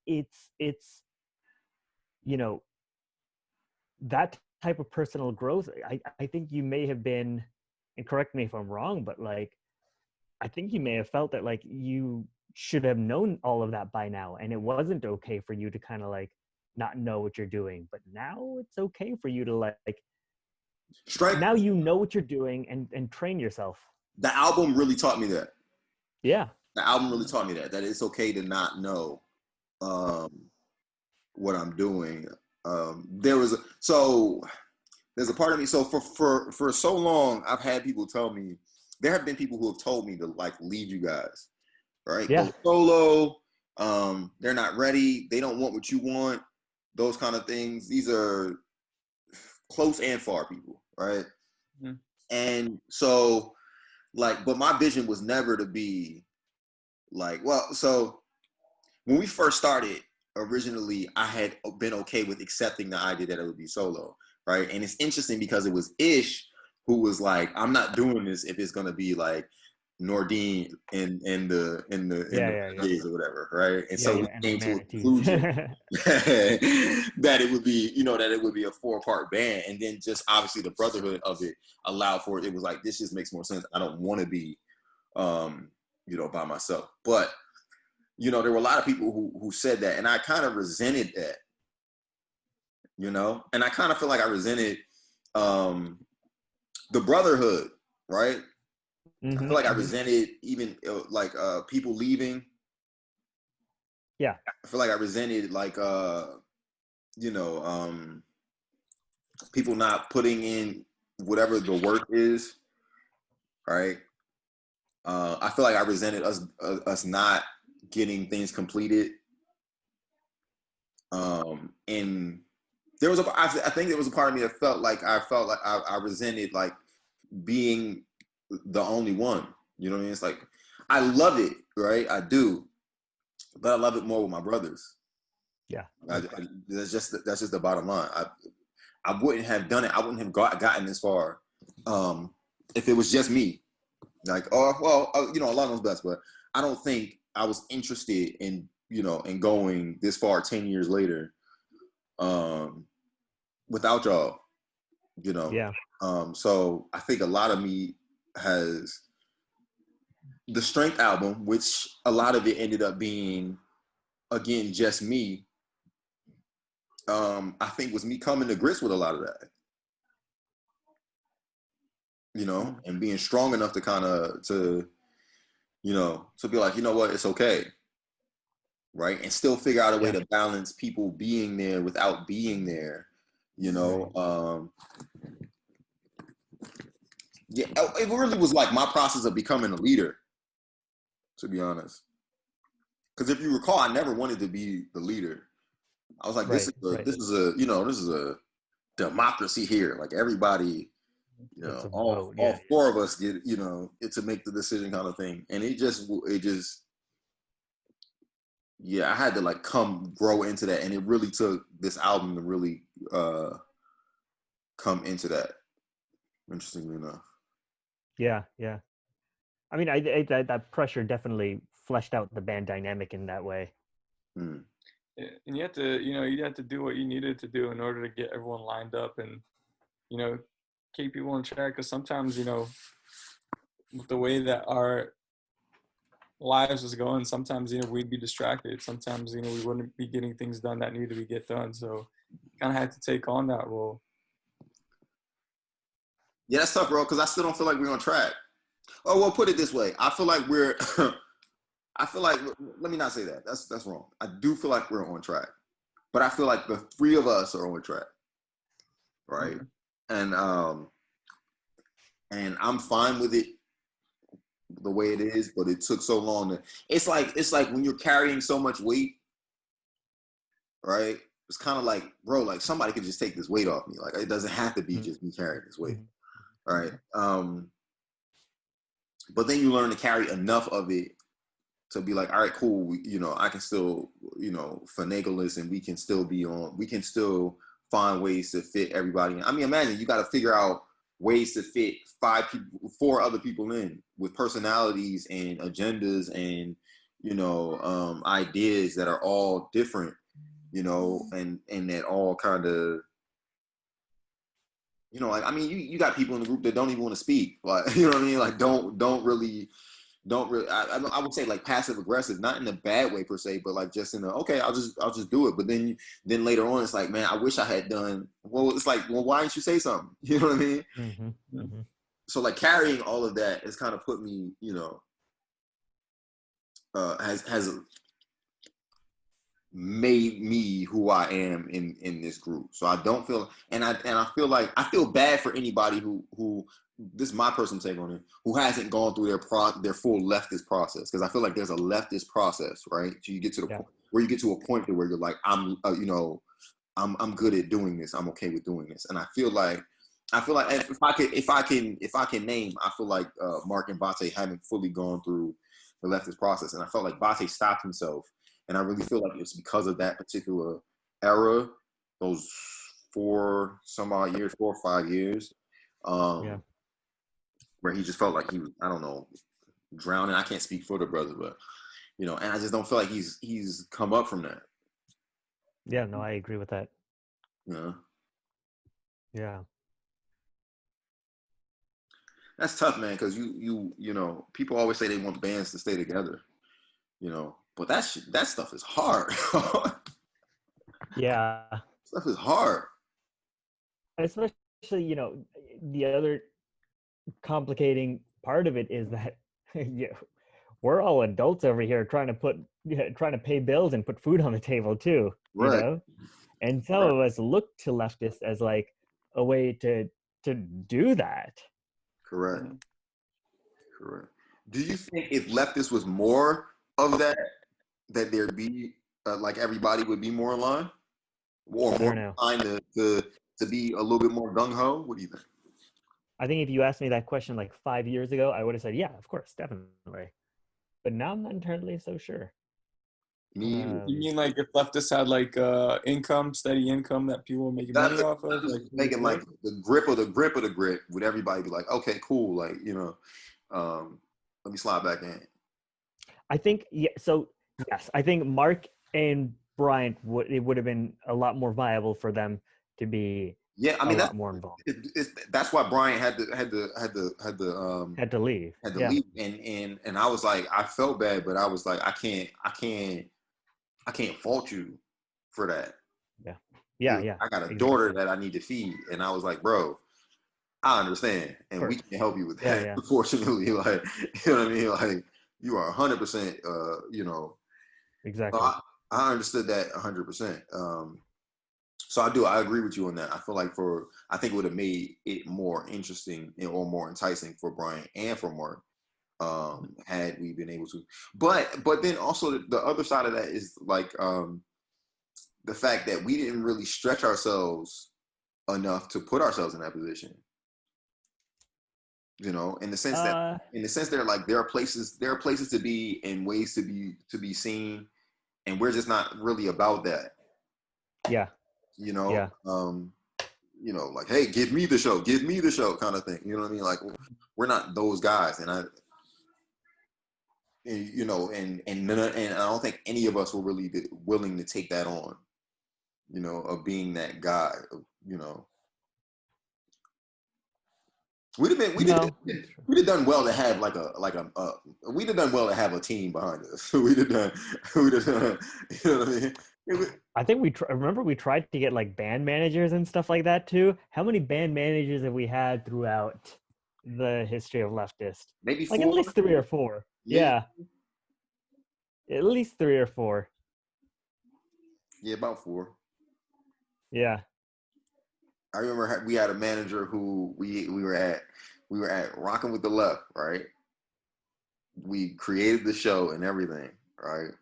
It's that type of personal growth. I think you may have been, and correct me if I'm wrong, but like, I think you may have felt that like you should have known all of that by now, and it wasn't okay for you to kind of like not know what you're doing. But now it's okay for you to like now you know what you're doing and train yourself. The album really taught me that. Yeah. The album really taught me that it's okay to not know what I'm doing. There's a part of me. So for so long, I've had people tell me, there have been people who have told me to like leave you guys, right? Yeah. Go solo. They're not ready. They don't want what you want. Those kind of things. These are close and far people, right? Mm-hmm. And so, like, but my vision was never to be like, well, so when we first started, originally, I had been okay with accepting the idea that it would be solo, right? And it's interesting because it was Ish who was like, I'm not doing this if it's gonna be like Nurideen in the days or whatever, right? And so we came to a conclusion that it would be, that it would be a 4-part band, and then just obviously the brotherhood of it allowed for it. It was like, this just makes more sense. I don't want to be, by myself. But there were a lot of people who said that, and I kind of resented that, and I kind of feel like I resented the brotherhood, right? I feel like I resented even like people leaving. Yeah. I feel like I resented like you know, people not putting in whatever the work is, right? I feel like I resented us not getting things completed. And there was I think there was a part of me that felt like I resented like being the only one. You know what I mean? It's like I love it, right? I do, but I love it more with my brothers. Yeah, that's just the bottom line. I wouldn't have done it. I wouldn't have gotten this far if it was just me. Like, oh well, you know, Allah knows best, but I don't think I was interested in, you know, in going this far 10 years later without y'all, you know. Yeah. So I think a lot of me has the Strength album, which a lot of it ended up being, again, just me. I think was me coming to grips with a lot of that, you know, and being strong enough to kind of you know, to be like, you know what, it's okay, right, and still figure out a way to balance people being there without being there, you know. Yeah, it really was like my process of becoming a leader, to be honest. Because if you recall, I never wanted to be the leader. I was like, this is a democracy here. Like everybody, you know, all four of us get, you know, it's to make the decision kind of thing. And it just, yeah, I had to like grow into that. And it really took this album to really come into that, interestingly enough. Yeah, yeah. I mean, that pressure definitely fleshed out the band dynamic in that way. And you had to, you know, you had to do what you needed to do in order to get everyone lined up and, you know, keep people in track. Because sometimes, you know, with the way that our lives was going, sometimes, you know, we'd be distracted. Sometimes, you know, we wouldn't be getting things done that needed to get done. So kind of had to take on that role. Yeah, that's tough, bro, because I still don't feel like we're on track. Oh, well, put it this way. I feel like we're I feel like, let me not say that. That's wrong. I do feel like we're on track. But I feel like the three of us are on track. Right? Mm-hmm. And I'm fine with it the way it is, but it took so long to it's like when you're carrying so much weight, right? It's kind of like, bro, like somebody could just take this weight off me. Like it doesn't have to be just me carrying this weight. Right? But then you learn to carry enough of it to be like, all right, cool. You know, I can still, you know, finagle this, and we can still find ways to fit everybody in. I mean, imagine you got to figure out ways to fit 4 other people in with personalities and agendas and, you know, ideas that are all different, you know, and that all kind of, you know, like, I mean, you got people in the group that don't even want to speak, like, you know what I mean? Like, don't really, I would say like passive aggressive, not in a bad way per se, but like just in a, okay, I'll just do it. But then later on, it's like, man, I wish I had done, well, it's like, well, why didn't you say something? You know what I mean? Mm-hmm. So like carrying all of that has kind of put me, you know, has made me who I am in this group. So I don't feel, and I feel like I feel bad for anybody who this is my personal take on it, who hasn't gone through their full leftist process, because I feel like there's a leftist process, right? So you get to the point where you get to a point where you're like, I'm you know, I'm good at doing this. I'm okay with doing this, and I feel like if I can name, I feel like Mark and Bate haven't fully gone through the leftist process, and I felt like Bate stopped himself. And I really feel like it's because of that particular era, those 4 or 5 years, where he just felt like he was, I don't know, drowning. I can't speak for the brother, but, you know, and I just don't feel like he's come up from that. Yeah, no, I agree with that. Yeah. Yeah. That's tough, man, because you know, people always say they want bands to stay together, you know, but that stuff is hard. Yeah. Stuff is hard. Especially, you know, the other complicating part of it is that we're all adults over here trying to pay bills and put food on the table too, you know? And some of us look to leftists as like a way to do that. Correct. Do you think if leftists was more of that there'd be like everybody would be more in line, or more inclined to be a little bit more gung ho? What do you think? I think if you asked me that question like 5 years ago, I would have said, yeah, of course, definitely. But now I'm not entirely so sure. You mean like if leftists had like steady income that people were making money off of? Like making like the grip of the grip, would everybody be like, okay, cool, like, you know, let me slide back in. I think, so yes, I think Mark and Bryant it would have been a lot more viable for them to be a lot more involved. That's why Bryant had to leave. Leave, and I was like, I felt bad, but I was like, I can't fault you for that. Yeah. I got a daughter that I need to feed, and I was like, bro, I understand, and we can help you with that. Yeah. Unfortunately, like, you know what I mean? Like, you are 100%, you know. Exactly. I understood that 100%. So I agree with you on that. I feel like I think it would have made it more interesting or more enticing for Brian and for Mark, had we been able to. But then also the other side of that is like the fact that we didn't really stretch ourselves enough to put ourselves in that position. You know, in the sense that like there are places to be and ways to be seen, and we're just not really about that. Yeah. You know, you know, like, hey, give me the show kind of thing. You know what I mean? Like, we're not those guys, and I don't think any of us were really willing to take that on. You know, of being that guy. You know, we'd have done well to have we'd have done well to have a team behind us. We'd have done, you know what I mean? I think we tried to get like band managers and stuff like that too. How many band managers have we had throughout the history of Leftist? Maybe like 4? At least 3 or 4. Yeah. At least 3 or 4. Yeah, about 4. Yeah. I remember we had a manager who we were at Rockin' with the Left, right? We created the show and everything, right?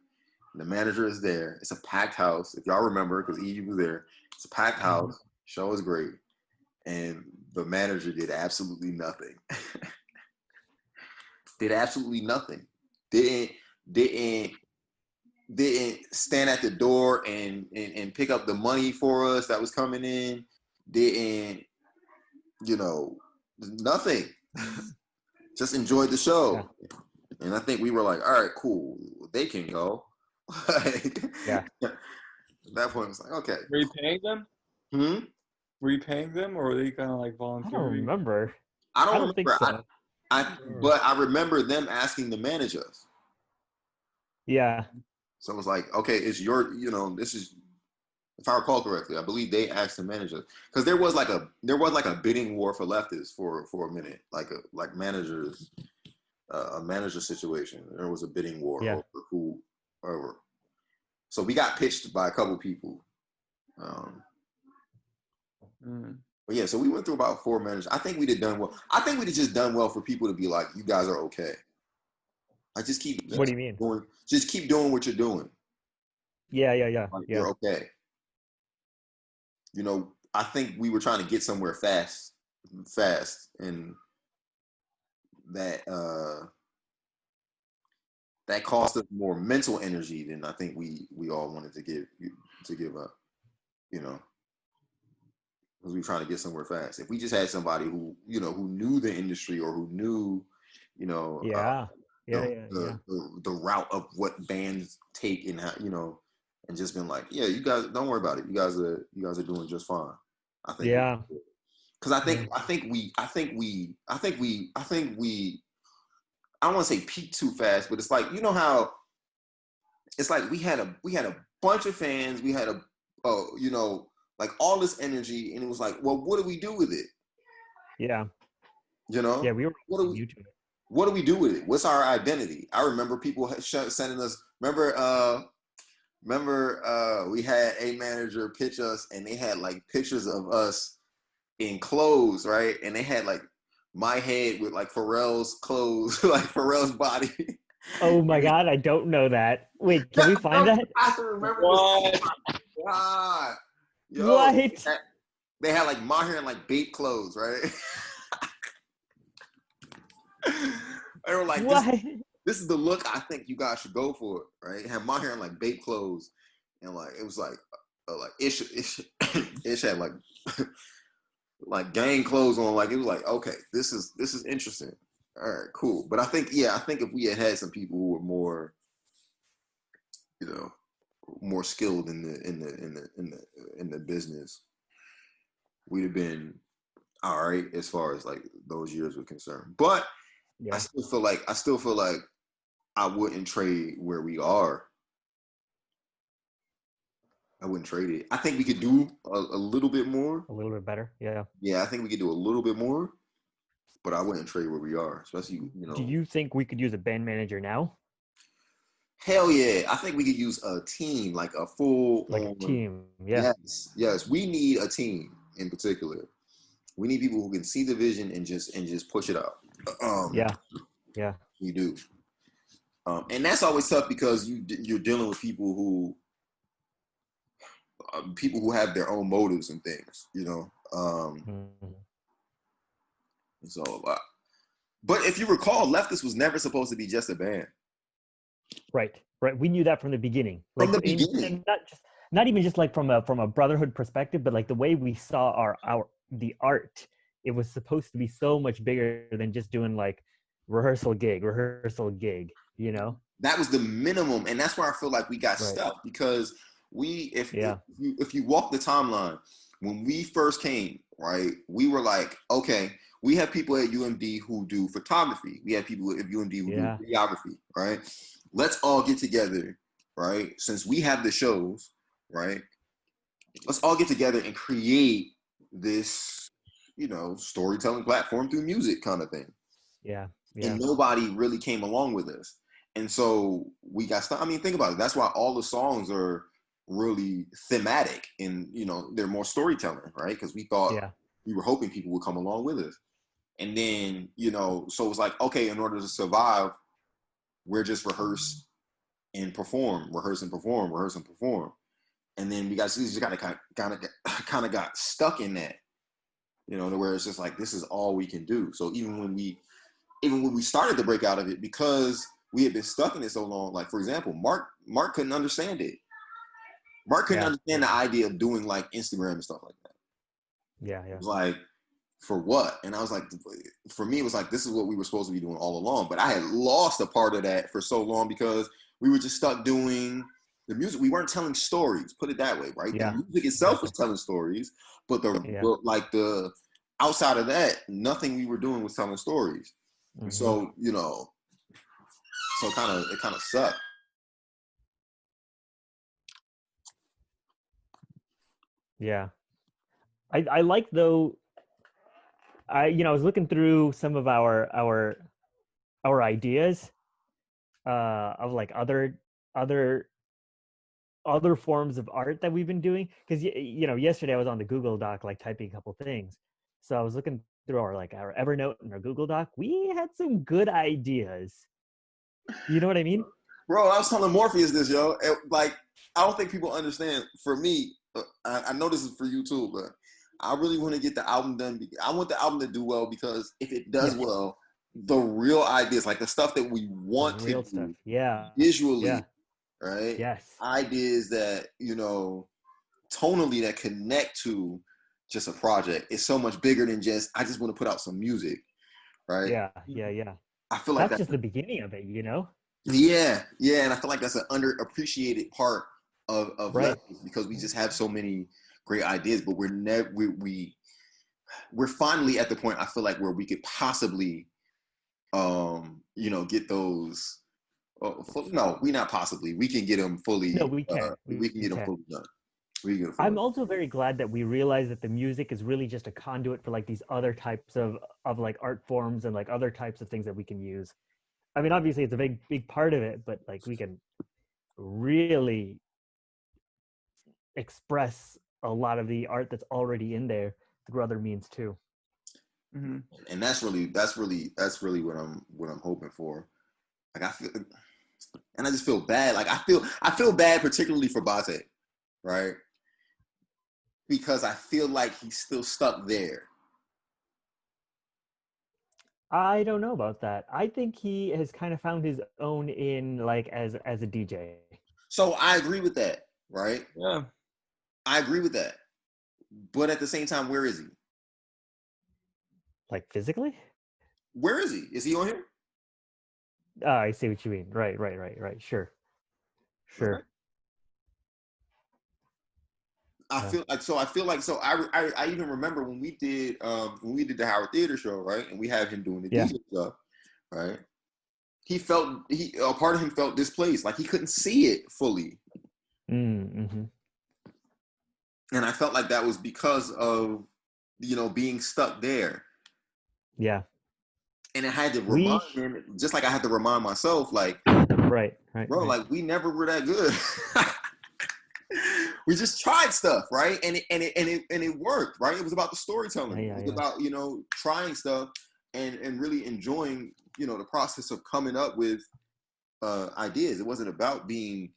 The manager is there. It's a packed house. If y'all remember, because E was there. It's a packed house. Show is great. And the manager did absolutely nothing. Didn't stand at the door and pick up the money for us that was coming in. Didn't, you know, nothing. Just enjoyed the show. Yeah. And I think we were like, all right, cool. They can go. Yeah. At that point, it's like, okay. Were you paying them? Were you paying them, or were they kind of like voluntary? I don't remember. I don't remember. Think so. But I remember them asking to manage us. Yeah. So it was like, okay, it's your, you know, this is, if I recall correctly, I believe they asked to manage us, because there was like a bidding war for leftists for a minute, like managers, a manager situation. There was a bidding war over whoever. So we got pitched by a couple people. But yeah, so we went through about 4 managers. I think we'd have done well. I think we'd have just done well for people to be like, you guys are okay. Like, just keep. What do you mean? Just keep doing what you're doing. Yeah. Like, you're okay. You know, I think we were trying to get somewhere fast, and that cost us more mental energy than I think we all wanted to give up. You know, because we were trying to get somewhere fast. If we just had somebody who knew the industry, or who knew, you know, the route of what bands take, and how, you know, and just been like, yeah, you guys don't worry about it. You guys are doing just fine. I think. Yeah. Because I think we. I don't want to say peaked too fast, but it's like, you know how. It's like we had a bunch of fans. We had you know, like all this energy, and it was like, well, what do we do with it? Yeah. You know. Yeah, we were what do YouTube. what do we do with it? What's our identity? I remember people sending us. Remember we had a manager pitch us, and they had like pictures of us in clothes, right? And they had like my head with like Pharrell's clothes, like Pharrell's body. Oh my God, I don't know that. Wait, can we find that? I remember What? this. God. Yo, What? They had like Mahir and like babe clothes, right? They were like, this is the look I think you guys should go for, right? Have Mahir in like babe clothes, and like it was like Ish had like like gang clothes on. Like it was like, okay, this is interesting. All right, cool. But I think if we had some people who were more, you know, more skilled in the business, we'd have been all right as far as like those years were concerned. But I still feel like I wouldn't trade where we are. I wouldn't trade it. I think we could do a little bit more. A little bit better, yeah. Yeah, I think we could do a little bit more, but I wouldn't trade where we are, especially, you know. Do you think we could use a band manager now? Hell yeah. I think we could use a team, like a full... Like a team, yeah. Yes. We need a team in particular. We need people who can see the vision and just push it out. Yeah. You do. And that's always tough because you're dealing with people who have their own motives and things, you know. So, but if you recall, Leftist was never supposed to be just a band. Right. We knew that from the beginning. From the beginning. Not even just like from a brotherhood perspective, but like the way we saw the art, it was supposed to be so much bigger than just doing like rehearsal gig, you know? That was the minimum, and that's where I feel like we got stuck, because if you walk the timeline, when we first came, right, we were like, okay, we have people at UMD who do photography. We have people at UMD who do videography, right? Let's all get together, right? Since we have the shows, right? Let's all get together and create this, you know, storytelling platform through music kind of thing. Yeah. And nobody really came along with us. And so we got stuck. I mean, think about it. That's why all the songs are really thematic and, you know, they're more storytelling, right? Because we thought we were hoping people would come along with us. And then, you know, so it was like, okay, in order to survive, we're just rehearse and perform. And then we just kind of got stuck in that, you know, to where it's just like, this is all we can do. So even when we started to break out of it, because we had been stuck in it so long, like, for example, Mark couldn't understand it. Mark couldn't understand the idea of doing like Instagram and stuff like that. Yeah. It was like, for what? And I was like, for me, it was like, this is what we were supposed to be doing all along. But I had lost a part of that for so long because we were just stuck doing the music. We weren't telling stories, put it that way, right? Yeah. The music itself was telling stories, but the outside of that, nothing we were doing was telling stories. Mm-hmm. So, you know, it kind of sucked. Yeah. I like, though, I was looking through some of our ideas of like other forms of art that we've been doing, because you know, yesterday I was on the Google Doc like typing a couple things, so I was looking through our Evernote and our Google Doc. We had some good ideas, you know what I mean? Bro, I was telling Morpheus this, yo. Like, I don't think people understand. For me, I know this is for you too, but I really want to get the album done. I want the album to do well, because if it does well, the real ideas, like the stuff that we want to do visually, right? Yes. Ideas that, you know, tonally that connect to just a project is so much bigger than just, I just want to put out some music, right? Yeah. I feel like that's just the beginning of it, you know? Yeah, and I feel like that's an underappreciated part of Leftist, because we just have so many great ideas, but we're finally at the point, I feel like, where we could possibly you know, get those no, we not possibly, we can get them fully. No, we can. We can get them fully done. I'm also very glad that we realize that the music is really just a conduit for like these other types of like art forms and like other types of things that we can use. I mean, obviously it's a big part of it, but like we can really express a lot of the art that's already in there through other means too. Mm-hmm. And that's really what I'm hoping for. Like I feel, and I just feel bad. Like I feel bad particularly for Bate, right? Because I feel like he's still stuck there. I don't know about that. I think he has kind of found his own in like as a DJ. So I agree with that, right? Yeah. I agree with that. But at the same time, where is he? Like physically? Where is he? Is he on here? I see what you mean. Right. Sure. I feel like I even remember when we did the Howard Theater show, right? And we had him doing the DJ stuff, right? A part of him felt displaced, like he couldn't see it fully. Mm-hmm. And I felt like that was because of, being stuck there. Yeah. And I had to remind him, just like I had to remind myself, like, right. Bro, like we never were that good. We just tried stuff, right? And it worked, right? It was about the storytelling. It was about, trying stuff and really enjoying, the process of coming up with ideas. It wasn't about being,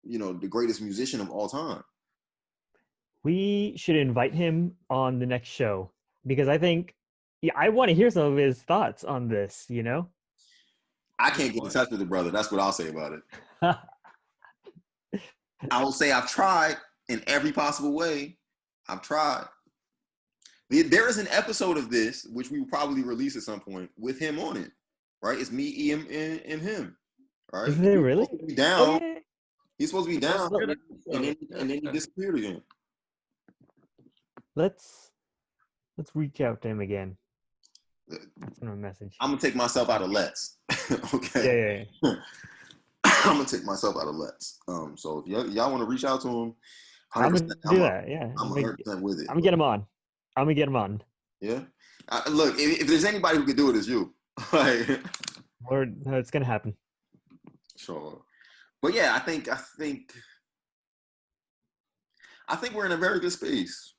the greatest musician of all time. We should invite him on the next show because I think I want to hear some of his thoughts on this, I can't get in touch with the brother. That's what I'll say about it. I will say I've tried in every possible way. I've tried. There is an episode of this, which we will probably release at some point, with him on it, right? It's me, Ian, and him, right? Is it really? He's supposed to be down. Oh, yeah. He's supposed to be down, and then he disappeared again. Let's reach out to him again. Send him a message. I'm gonna take myself out of Let's. Okay. Yeah. I'm gonna take myself out of Let's. So if y'all want to reach out to him, I'm gonna do that. Yeah. I'm 100% with it. I'm gonna get him on. Yeah. Look, if there's anybody who could do it, it's you. Or it's gonna happen. Sure. But yeah, I think we're in a very good space.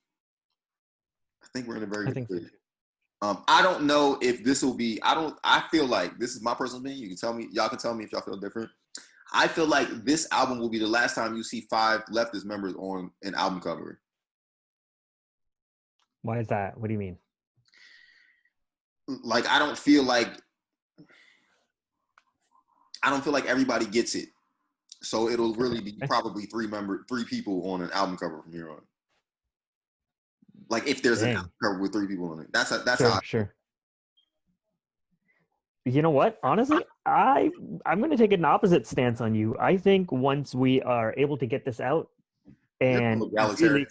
I don't know if this will be. I feel like this is my personal opinion. You can tell me. Y'all can tell me if y'all feel different. I feel like this album will be the last time you see 5 leftist members on an album cover. Why is that? What do you mean? Like I don't feel like everybody gets it. So it'll really be probably 3 people on an album cover from here on. Like if there's an album cover with 3 people on it. That's how. Sure. You know what? Honestly, I'm going to take an opposite stance on you. I think once we are able to get this out, and really,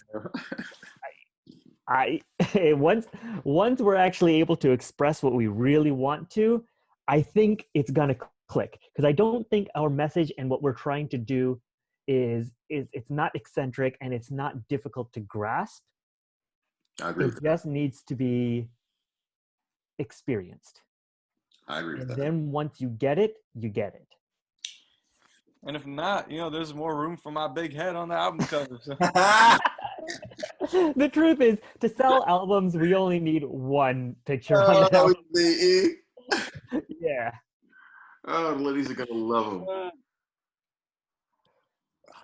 once we're actually able to express what we really want to, I think it's going to click. Because I don't think our message and what we're trying to do is it's not eccentric and it's not difficult to grasp. I agree. It just needs to be experienced. I agree with that. And then once you get it, you get it. And if not, there's more room for my big head on the album cover. So. The truth is, to sell albums, we only need 1 picture on the album. Yeah. Oh, the ladies are gonna love him.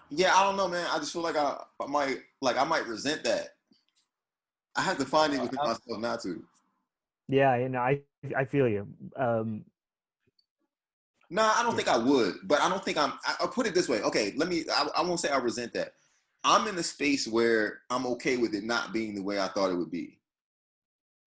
Yeah, I don't know, man. I just feel like I might resent that. I have to find it within myself not to. Yeah, I feel you. No, I don't think I would, but I don't think I'll put it this way. Okay, I won't say I resent that. I'm in a space where I'm okay with it not being the way I thought it would be.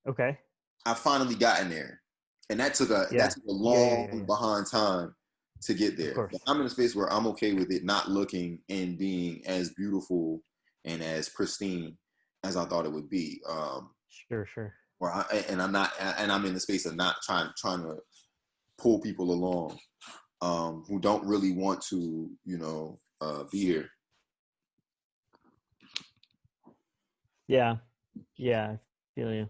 Okay. I've finally gotten there. And that took a long behind time to get there. But I'm in a space where I'm okay with it not looking and being as beautiful and as pristine as I thought it would be. Sure. I'm in the space of not trying to pull people along who don't really want to, be here. Yeah, I feel you.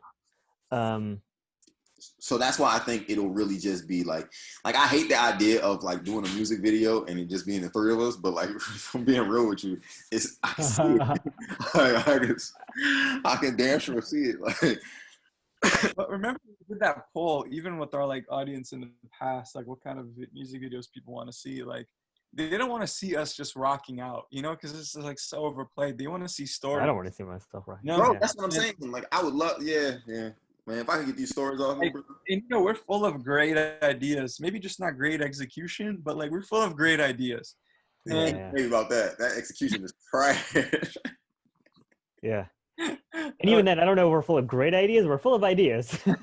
So that's why I think it'll really just be like I hate the idea of like doing a music video and it just being the three of us, but like if I'm being real with you, I can see it. I can damn sure see it. Like, but remember we did that poll even with our like audience in the past, like what kind of music videos people want to see. Like they don't want to see us just rocking out, you know, because this is like so overplayed. They want to see stories. I don't want to see myself right. No, bro, that's what I'm saying. Like I would love, yeah. Man, if I could get these stories off, like, and, you know, we're full of great ideas. Maybe just not great execution, but like we're full of great ideas. And maybe about that. That execution is trash. Yeah. And even then, I don't know if we're full of great ideas. We're full of ideas. We're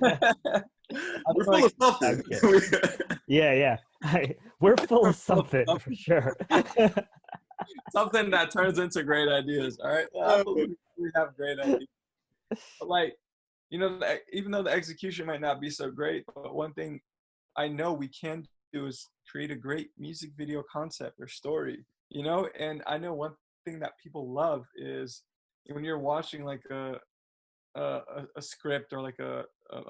full of something. Yeah. We're full of something for sure. Something that turns into great ideas. All right. I believe we have great ideas. But like, you know, even though the execution might not be so great, but one thing I know we can do is create a great music video concept or story, you know? And I know one thing that people love is when you're watching like a script or like a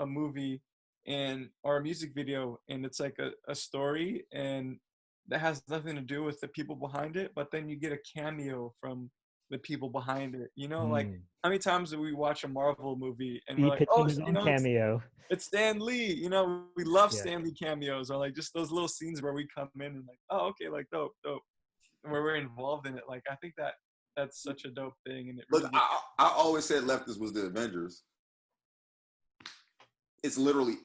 movie or a music video, and it's like a story and that has nothing to do with the people behind it, but then you get a cameo from the people behind it, you know? Like how many times do we watch a Marvel movie and we're like, oh, you know, cameo. It's Stan Lee, you know, we love Stan Lee cameos, or like just those little scenes where we come in and like, oh, okay, like dope, where we're involved in it. Like I think that's such a dope thing. And it really I always said Leftist was the Avengers. It's literally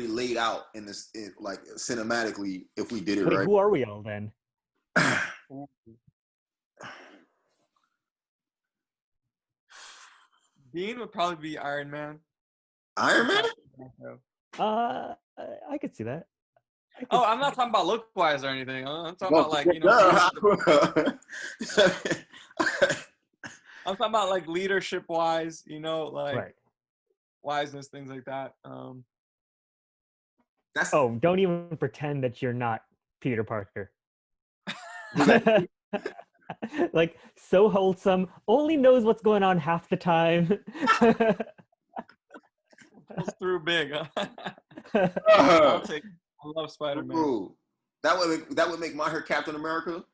laid out in this, like cinematically. If we did it right, who are we all then? Dean would probably be Iron Man. Iron Man? I could see that. I'm not talking about look-wise or anything. I'm talking about like, you know. I'm talking about like leadership-wise, you know, like wiseness, things like that. Don't even pretend that you're not Peter Parker. Like so wholesome, only knows what's going on half the time. It's through big. I love Spider-Man. Ooh, that would make Mahir Captain America.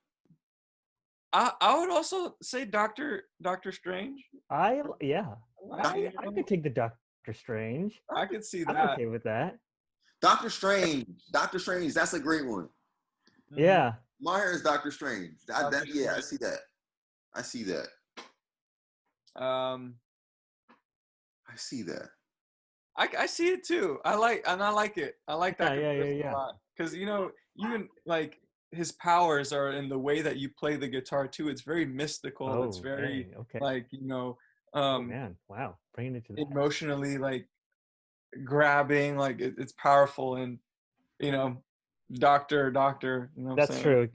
I would also say Doctor Strange. I could take the Doctor Strange. I could see that. I'm okay with that. Doctor Strange. That's a great one. Yeah. Mahir is Doctor Strange. I see that. I see that. I see it too. I like it. I like that a lot. Because, you know, even like his powers are in the way that you play the guitar too. It's very mystical. It's very like, you know, man, wow, bringing it to that. Emotionally like grabbing, like it's powerful. And, you know, doctor, you know what that's I'm saying? True.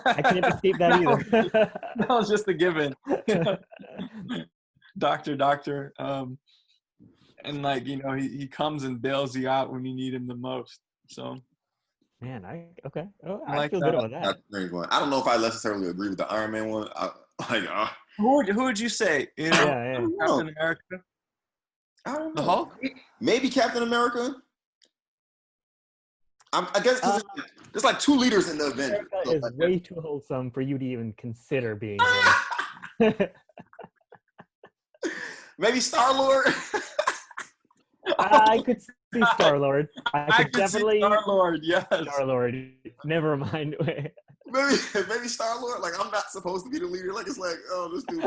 I can't escape that either. That was just a given. Doctor. And like, you know, he comes and bails you out when you need him the most. So man, I like feel good about that. I don't know if I necessarily agree with the Iron Man one. Who would you say? You know, Captain America? I don't know. The Hulk? Maybe Captain America. I guess because there's like two leaders in the Avengers. America is way too wholesome for you to even consider being one. Maybe Star-Lord. I could see Star-Lord. I could definitely see Star-Lord. Yes. Star-Lord. Never mind. maybe Star-Lord. Like I'm not supposed to be the leader. Like it's like, oh, this dude.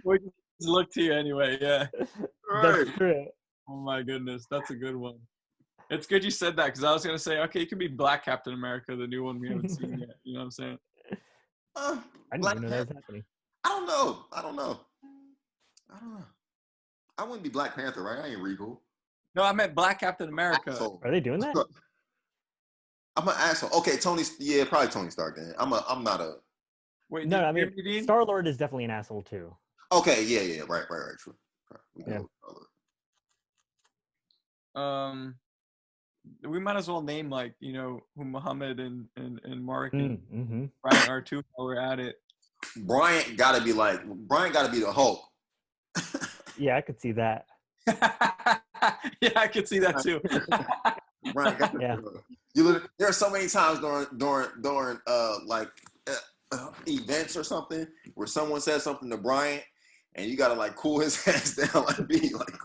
We just look to you anyway. Yeah. Right. That's true. Oh my goodness, that's a good one. It's good you said that because I was gonna say, okay, you can be Black Captain America, the new one we haven't seen yet. You know what I'm saying? I didn't even know that was happening. I don't know. I wouldn't be Black Panther, right? I ain't Regal. No, I meant Black Captain America. Are they doing that? I'm an asshole. Okay, probably Tony Stark then. I'm not a. Wait, no, I mean Star-Lord is definitely an asshole too. Okay, yeah, right, true. Yeah. We might as well name like, you know, who Muhammad and Mark and Brian are too while we're at it. Bryant gotta be the Hulk. Yeah, I could see that. Yeah, I could see that too. Bryant gotta there are so many times during events or something where someone says something to Bryant and you gotta like cool his ass down, like be like,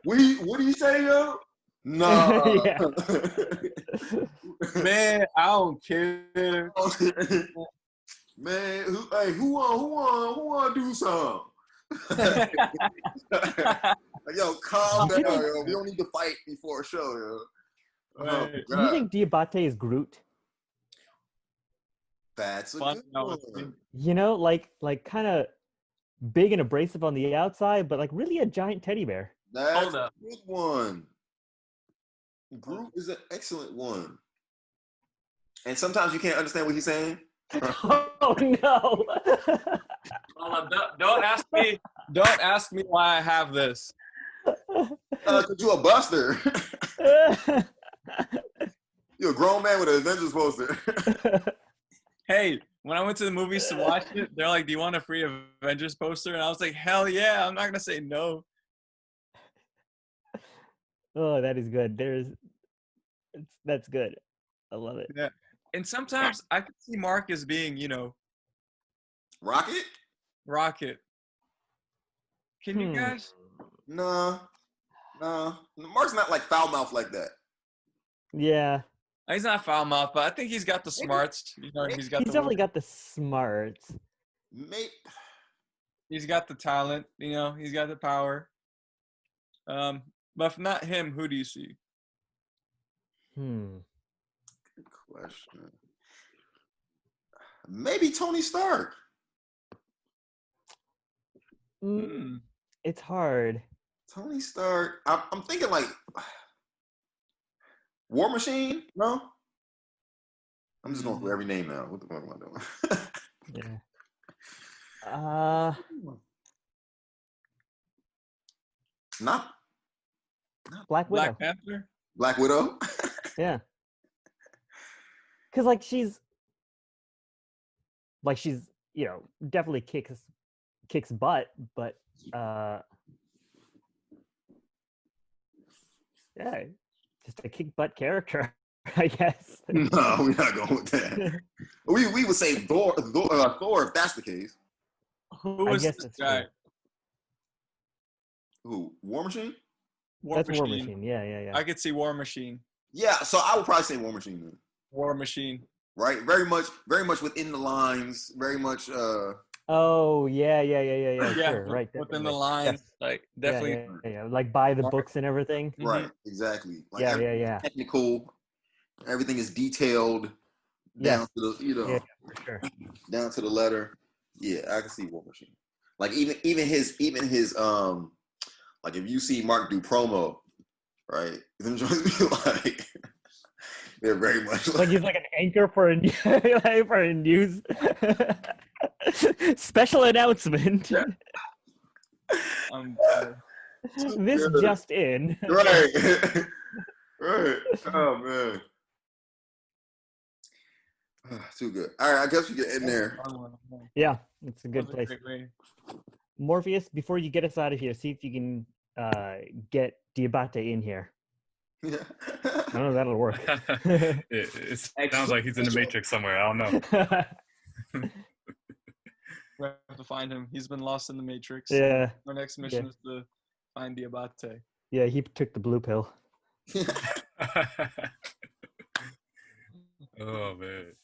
what do you say, yo? Nah. Man, I don't care. Man, who wanna do something? Like, yo, calm down, yo. We don't need to fight before a show, yo. Right. Do you think Diabate is Groot? That's a good one. You know, like kind of big and abrasive on the outside, but like really a giant teddy bear. That's a good one. Groot is an excellent one. And sometimes you can't understand what he's saying. Oh no! Don't ask me. Don't ask me why I have this. Cause you a buster. You're a grown man with an Avengers poster. Hey, when I went to the movies to watch it, they're like, "Do you want a free Avengers poster?" And I was like, "Hell yeah! I'm not gonna say no." Oh, that is good. That's good. I love it. Yeah. And sometimes I can see Mark as being, Rocket? Can you guys? No. Mark's not like foul mouth like that. Yeah. He's not foul mouth, but I think he's got the smarts. He's definitely got the smarts. He's got the talent. He's got the power. But if not him, who do you see? Good question. Maybe Tony Stark. It's hard. Tony Stark. I'm thinking like War Machine. No, I'm just going through every name now. What the fuck am I doing? Yeah. Not Black Widow. Black Panther. Black Widow. Yeah. Because like she's definitely kicks butt, but yeah, just a kick butt character, I guess. No, we're not going with that. we would say Thor if that's the case. Who was this guy? Who? War Machine? War Machine. Yeah. I could see War Machine. Yeah, so I would probably say War Machine then. War Machine. Right? Very much within the lines. Very much Oh yeah. Sure, right. Within the lines, like definitely. Yeah. Like buy the books and everything. Right, exactly. Like yeah. Technical. Everything is detailed down to the for sure. Down to the letter. Yeah, I can see War Machine. Like even his like if you see Mark do promo, right? Them joints be like they're very much like he's like an anchor for a news special announcement. Yeah. This just in. Right. Right. Oh man. Too good. All right, I guess we get in there. Yeah, it's a good place. Morpheus, before you get us out of here, see if you can get Diabate in here. Yeah. I don't know if that'll work. It sounds like he's in the Matrix somewhere. I don't know. We have to find him. He's been lost in the Matrix. Yeah. Our next mission is to find Diabate. Yeah, he took the blue pill. Oh man.